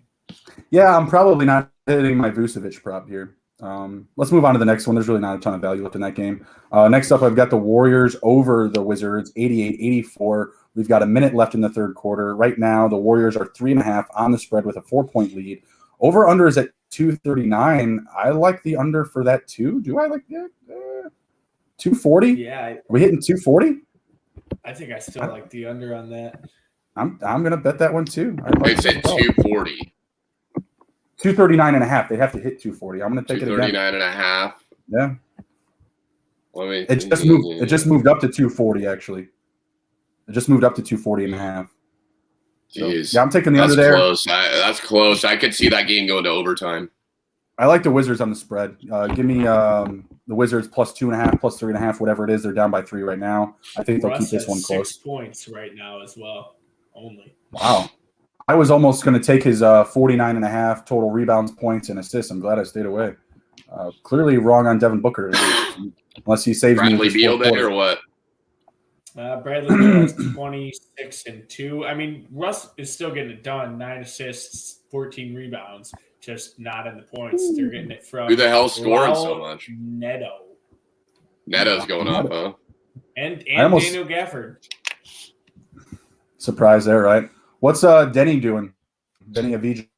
Yeah, I'm probably not hitting my Vucevic prop here. Let's move on to the next one. There's really not a ton of value left in that game. Next up, I've got the Warriors over the Wizards, 88-84. We've got a minute left in the third quarter. Right now, the Warriors are 3.5 on the spread with a 4-point lead. Over-under is at 239. I like the under for that too. Do I like that? 240? Yeah. Are we hitting 240? I think I still like the under on that. I'm gonna bet that one too. It's at 240. 239.5. They have to hit 240. I'm gonna take it again. 239.5. Yeah. It just moved up to 240 actually. It just moved up to 240.5. So, jeez. Yeah, I'm taking the under there. That's close. I could see that game going to overtime. I like the Wizards on the spread. Give me the Wizards plus 2.5, plus 3.5, whatever it is. They're down by 3 right now. I think they'll keep this one close. 6 points right now as well. Only. Wow. I was almost going to take his 49.5 total rebounds, points, and assists. I'm glad I stayed away. Clearly wrong on Devin Booker, unless he saves Bradley me. Beal day or what? Bradley Beal has 26 and 2. I mean, Russ is still getting it done. 9 assists, 14 rebounds. Just not in the points. They're getting it from who the hell's scoring so much? Neto's going off, huh? And Daniel Gafford. Surprise there, right? What's Denny doing? Denny Avdija.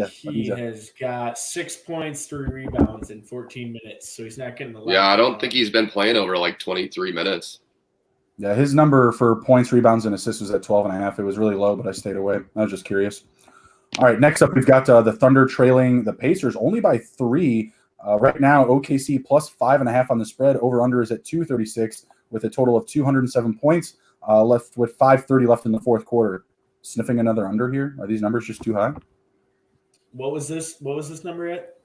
He has got 6 points, 3 rebounds in 14 minutes, so he's not getting the. Yeah, I don't think he's been playing over like 23 minutes. Yeah, his number for points, rebounds, and assists was at 12.5. It was really low, but I stayed away. I was just curious. All right, next up, we've got the Thunder trailing the Pacers only by 3. Right now, OKC plus 5.5 on the spread. Over-under is at 236 with a total of 207 points, left with 5:30 left in the fourth quarter. Sniffing another under here? Are these numbers just too high? What was this number at?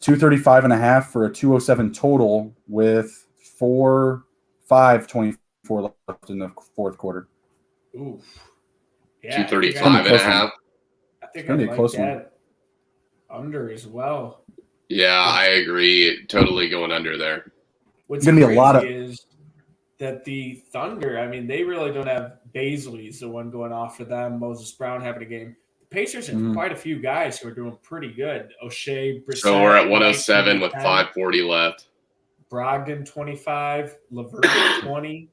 235.5 for a 207 total with 5:24 left in the fourth quarter. Ooh. Yeah, 235.5. I think I like that under as well. Yeah, I agree. Totally going under there. What's going to be a lot of is that the Thunder, I mean, they really don't have Baisley's the one going off for them. Moses Brown having a game. The Pacers have quite a few guys who are doing pretty good. O'Shea, Brissett. So we're at 107 with 5:40 left. Brogdon 25, LeVert 20.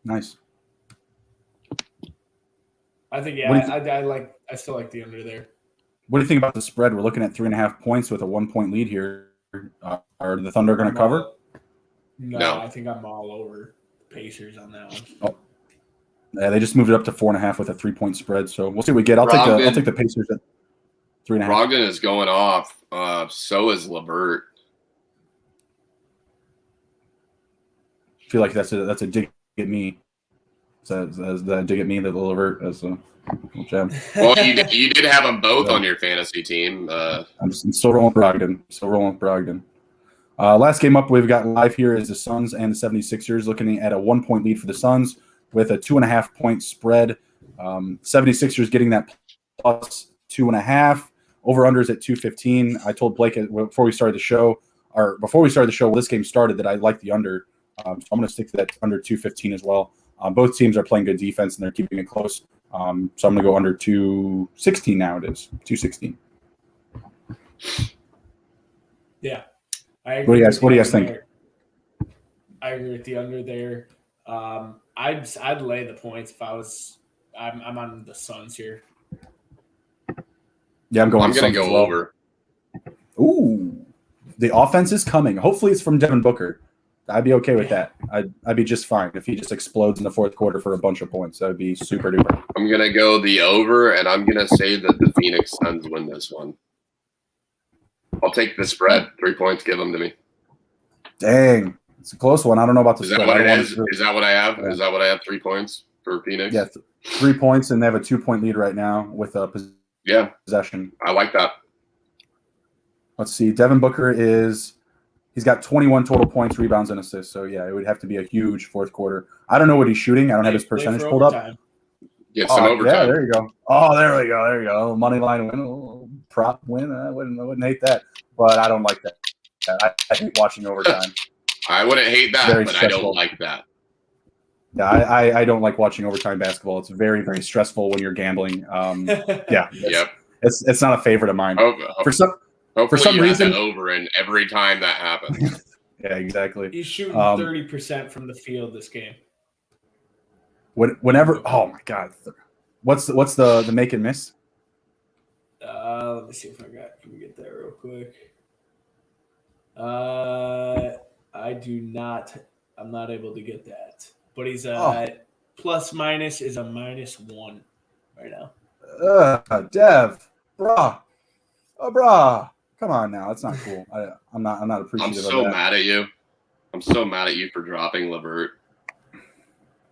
Nice. I think I still like the under there. What do you think about the spread? We're looking at 3.5 points with a 1-point lead here. Are the Thunder going to cover? No, I think I'm all over the Pacers on that one. Oh. Yeah, they just moved it up to 4.5 with a 3-point spread. So we'll see what we get. I'll take the Pacers at 3.5. Brogdon is going off. So is LeVert. I feel like that's a dig at me. As the dig at me, the LeVert as a little jab. Well, you did have them both on your fantasy team. I'm still rolling with Brogdon. Last game up we've got live here is the Suns and the 76ers looking at a 1-point lead for the Suns. with a 2.5 point spread. 76ers getting that plus 2.5. Over-unders at 215. I told Blake before we started the show when this game started that I like the under. So I'm going to stick to that under 215 as well. Both teams are playing good defense and they're keeping it close. So I'm going to go under 216 now. It is 216. Yeah, I agree. What do you guys think? There. I agree with the under there. I'd lay the points if I was. I'm on the Suns here. Yeah, I'm going to go over. Ooh, the offense is coming. Hopefully, it's from Devin Booker. I'd be okay with that. I'd be just fine if he just explodes in the fourth quarter for a bunch of points. That would be super duper. I'm going to go the over, and I'm going to say that the Phoenix Suns win this one. I'll take the spread. 3 points. Give them to me. Dang. It's a close one. I don't know about the spread. Is that what it is? Is that what I have? Is that what I have? 3 points for Phoenix? Yeah, 3 points, and they have a 2-point lead right now with a possession. I like that. Let's see. Devin Booker he's got 21 total points, rebounds, and assists. So, yeah, it would have to be a huge fourth quarter. I don't know what he's shooting. I don't have his percentage pulled up. Get some overtime. Yeah, there you go. Oh, there we go. Money line win, prop win. I wouldn't hate that, but I don't like that. I hate watching overtime. I wouldn't hate that, but stressful. I don't like that. Yeah, I don't like watching overtime basketball. It's very, very stressful when you're gambling. Yeah. Yep. It's not a favorite of mine. For some reason, over and every time that happens. Yeah, exactly. He's shooting 30% from the field this game. Whenever, oh my God, what's the make and miss? Let me see if can we get that real quick. I do not. I'm not able to get that. But he's plus minus is a -1 right now. Dev, brah. Come on now, that's not cool. I'm not appreciative of that. I'm so mad at you. I'm so mad at you for dropping Levert.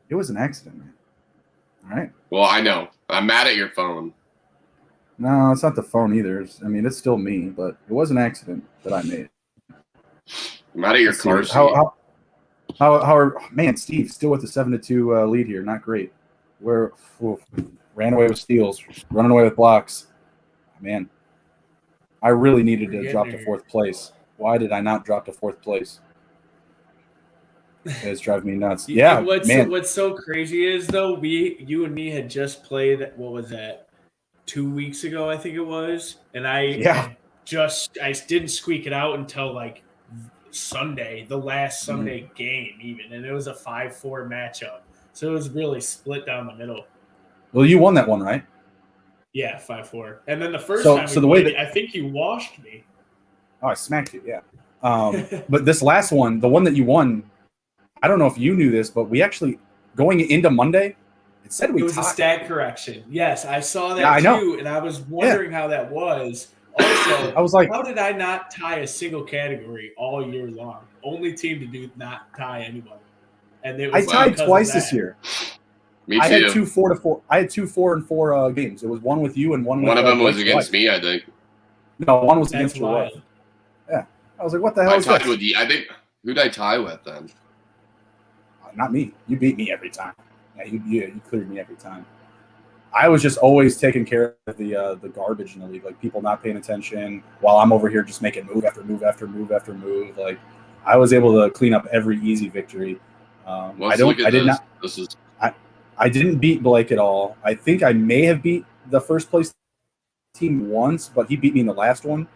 It was an accident, man. All right. Well, I know. I'm mad at your phone. No, it's not the phone either. It's still me, but it was an accident that I made. I'm mad at your car seat. How are Steve still with the 7-2 lead here? Not great. Ran away with steals, running away with blocks. Man, I really needed to drop to fourth place. Why did I not drop to fourth place? It's driving me nuts. Yeah, what's so crazy is though, you and me had just played. What was that? 2 weeks ago, I think it was, and I didn't squeak it out until like Sunday, the last Sunday game, even, and it was a 5-4 matchup. So it was really split down the middle. Well, you won that one, right? Yeah, 5-4. And then the first time I think you washed me. Oh, I smacked you, yeah. But this last one, the one that you won, I don't know if you knew this, but we actually, going into Monday, it said we tied. It was a stat correction. Yes, I saw that too, and I was wondering how that was. Also, I was like, how did I not tie a single category all year long? Only team to do not tie anyone. And it was I tied twice this year. Me too. I had 2 4-4. I had 2 4-4 games. It was one with you and one with one of them was against me, I think. No, one was against your wife. Yeah, I was like, what the hell? I tied with you. I think who'd I tie with then? Not me. You beat me every time. Yeah, you cleared me every time. I was just always taking care of the garbage in the league, like people not paying attention while I'm over here just making move after move after move after move. Like I was able to clean up every easy victory. I didn't beat Blake at all. I think I may have beat the first place team once, but he beat me in the last one.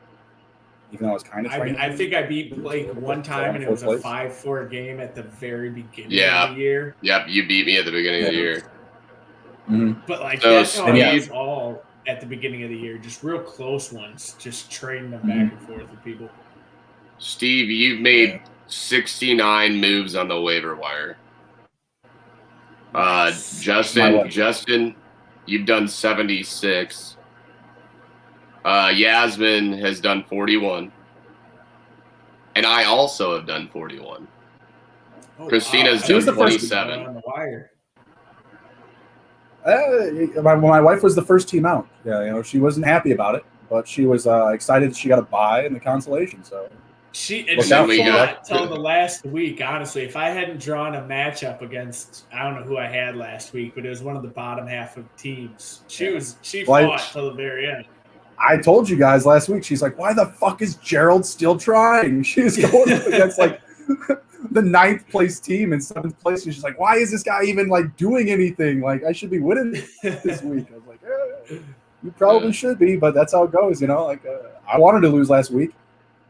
Even though I was kind of trying. I think I beat Blake one time, and it was a 5-4 game at the very beginning of the year. Yep, you beat me at the beginning of the year. Mm-hmm. But that's how it was all at the beginning of the year. Just real close ones, just trading them back and forth with people. Steve, you've made 69 moves on the waiver wire. Justin, you've done 76. Yasmin has done 41. And I also have done 41. Christina's done 27. On the wire. My wife was the first team out. Yeah, she wasn't happy about it, but she was excited she got a bye in the consolation. So She fought till the last week. Honestly, if I hadn't drawn a matchup against, I don't know who I had last week, but it was one of the bottom half of teams. She fought till the very end. I told you guys last week. She's like, "Why the fuck is Gerald still trying?" She's going up against like the 9th place team in 7th place, and she's like, "Why is this guy even like doing anything? Like, I should be winning this week." I was like, "You probably should be, but that's how it goes, you know." Like, I wanted to lose last week.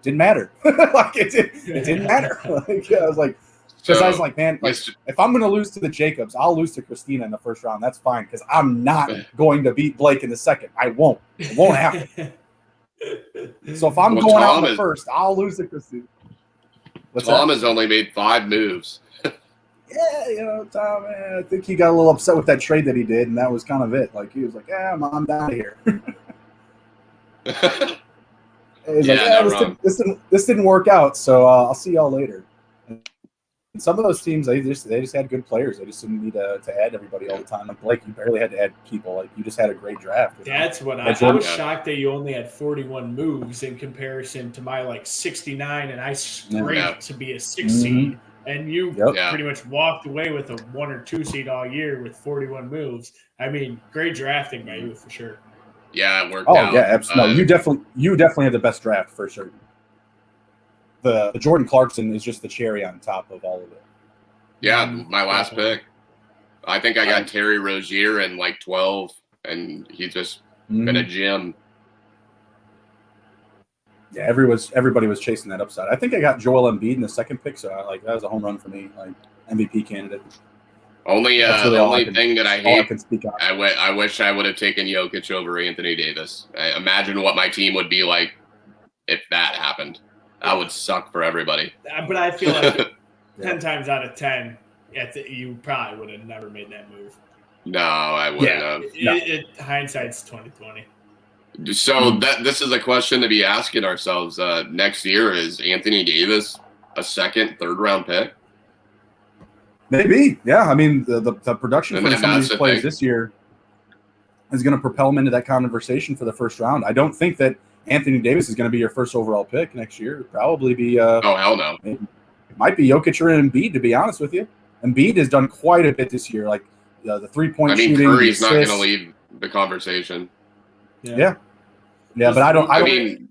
Didn't matter. Like it didn't matter. Like, I was like, because I was like, man, like, if I'm going to lose to the Jacobs, I'll lose to Christina in the first round. That's fine, because I'm not going to beat Blake in the second. I won't. It won't happen. So if I'm going out in the first, I'll lose to Christina. Tom has only made 5 moves. Yeah, you know, Tom, I think he got a little upset with that trade that he did, and that was kind of it. Like, he was like, I'm out of here. He's like, this didn't work out, so I'll see y'all later. And some of those teams, they just had good players. They just didn't need to add everybody all the time. Like Blake, you barely had to add people. Like, you just had a great draft. That's what I was shocked that you only had 41 moves in comparison to my like 69, and I scraped to be a 6 seed. And you pretty much walked away with a 1 or 2 seed all year with 41 moves. I mean, great drafting by you for sure. Yeah, it worked out. Oh, yeah, absolutely. You definitely had the best draft for sure. The Jordan Clarkson is just the cherry on top of all of it. Yeah, my last pick. I think I got Terry Rozier in like 12, and he's just been a gem. Yeah, everybody was chasing that upside. I think I got Joel Embiid in the second pick, so that was a home run for me, like MVP candidate. Only thing that I hate, I wish I would have taken Jokic over Anthony Davis. Imagine what my team would be like if that happened. That would suck for everybody. But I feel like 10 times out of 10, you probably would have never made that move. No, I wouldn't have. Hindsight's 20/20. So this is a question to be asking ourselves next year: is Anthony Davis a second, third round pick? Maybe, yeah. I mean, the production for some of these players this year is going to propel them into that conversation for the first round. I don't think that Anthony Davis is going to be your first overall pick next year. It'll probably be oh, hell no. It might be Jokic or Embiid, to be honest with you. Embiid has done quite a bit this year, like the 3-point shooting. Curry's not going to leave the conversation. Yeah, but I don't.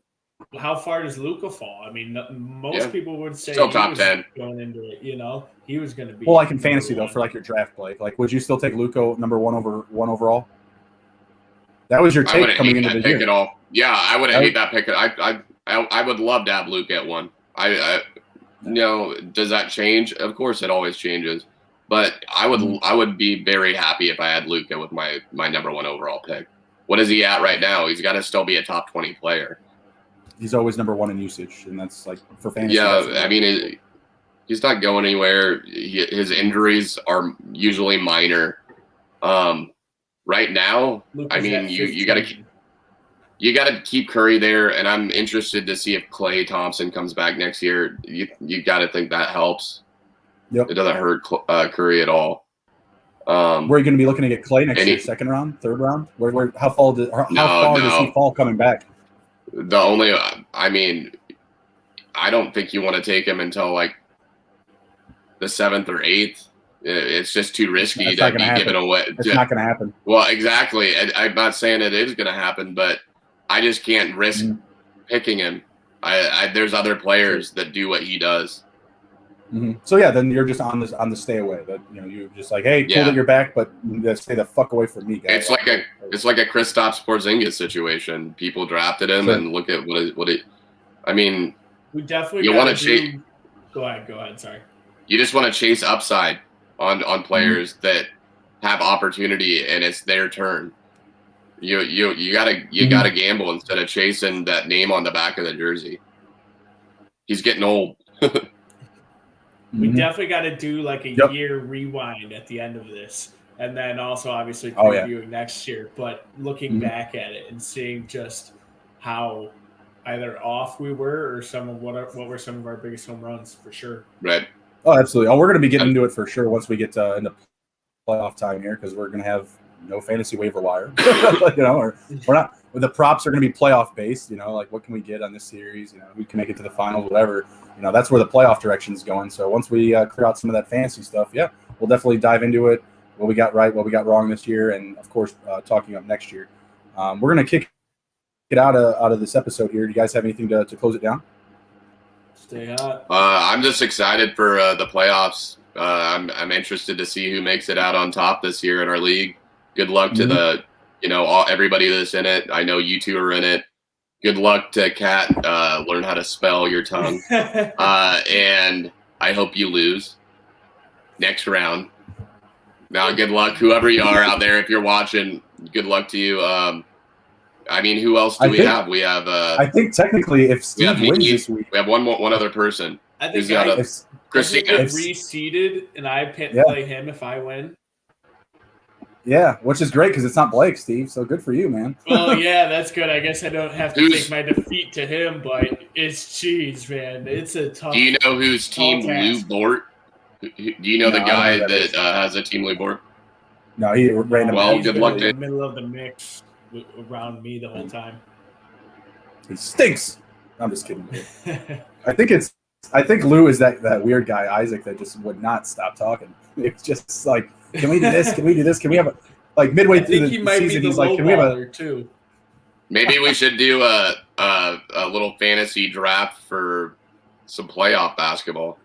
How far does Luka fall? I mean, most people would say still top 10 going into it. You know, he was going to be. Well, like in fantasy though, for like your draft play, like would you still take Luka number 1 overall? That was your take coming into the year. At all. Yeah, I would hate that pick. I would love to have Luka at 1. Does that change? Of course, it always changes. But I would be very happy if I had Luka with my number 1 overall pick. What is he at right now? He's got to still be a top 20 player. He's always number 1 in usage, and that's like for fantasy. Yeah, I mean, he's not going anywhere. His injuries are usually minor. Right now, I mean, you got to keep Curry there, and I'm interested to see if Klay Thompson comes back next year. You got to think that helps. Yep. It doesn't hurt Curry at all. Where are you going to be looking to get Klay next year? Second round, third round? How far does he fall coming back? I don't think you want to take him until like the 7th or 8th. It's just too risky to be given away. It's not going to happen. Well, exactly. I'm not saying it is going to happen, but I just can't risk picking him. There's other players that do what he does. Mm-hmm. So yeah, then you're just on the stay away. That you're just like, hey, cool that you're back, but stay the fuck away from me, guys. It's like a Kristaps Porzingis situation. People drafted him, and look at what it. I mean, we definitely want to chase. Go ahead. Sorry. You just want to chase upside on players that have opportunity, and it's their turn. You gotta gamble instead of chasing that name on the back of the jersey. He's getting old. We definitely got to do like a year rewind at the end of this. And then also obviously previewing next year, but looking back at it and seeing just how either off we were or what were some of our biggest home runs for sure. Right. Oh, absolutely. Oh, we're going to be getting into it for sure once we get into playoff time here, because we're going to have no fantasy waiver wire. Or we're the props are going to be playoff based. Like what can we get on this series? Who can make it to the finals, whatever. That's where the playoff direction is going. So once we clear out some of that fantasy stuff, we'll definitely dive into it. What we got right, what we got wrong this year, and of course, talking up next year. We're going to kick it out of this episode here. Do you guys have anything to close it down? Stay hot. I'm just excited for the playoffs. I'm interested to see who makes it out on top this year in our league. Good luck to everybody that's in it. I know you two are in it. Good luck to Kat. Learn how to spell your tongue. And I hope you lose next round. Now, good luck, whoever you are out there. If you're watching, good luck to you. Who else do we have? We have. I think technically, if Steve wins this week, we have one other person. I think Christina reseeded, and I play him if I win. Yeah, which is great because it's not Blake, Steve. So good for you, man. Well, yeah, that's good. I guess I don't have to take my defeat to him, but it's man. It's a tough. Do you know whose team Lou Bort? Do you know the guy that has a team Lou Bort? No, he ran. Well, good luck in to the middle of the mix around me the whole time. He stinks. I'm just kidding. I think Lou is that weird guy, Isaac, that just would not stop talking. It's just like, can we do this? Can we do this? Can we have midway through the season? He's like, can we have too? Maybe we should do a little fantasy draft for some playoff basketball.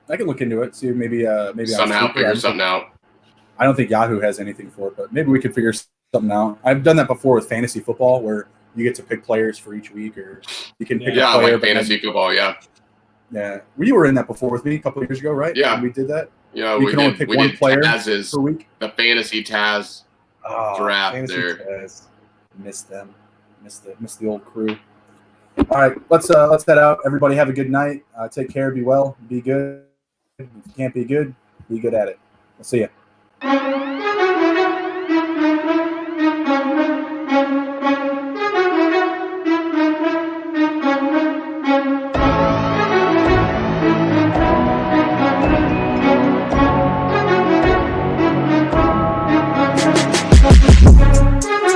I can look into it. See, maybe somehow figure something out. I don't think Yahoo has anything for it, but maybe we could figure something out. I've done that before with fantasy football, where you get to pick players for each week, or you can pick a player. Like fantasy football, yeah. Yeah, you were in that before with me a couple of years ago, right? Yeah, when we did that. Yeah, we can only pick one player per week. The fantasy Taz draft fantasy there. Taz. Missed them. Missed the old crew. All right, let's head out. Everybody have a good night. Take care. Be well. Be good. If you can't be good at it. We'll see you.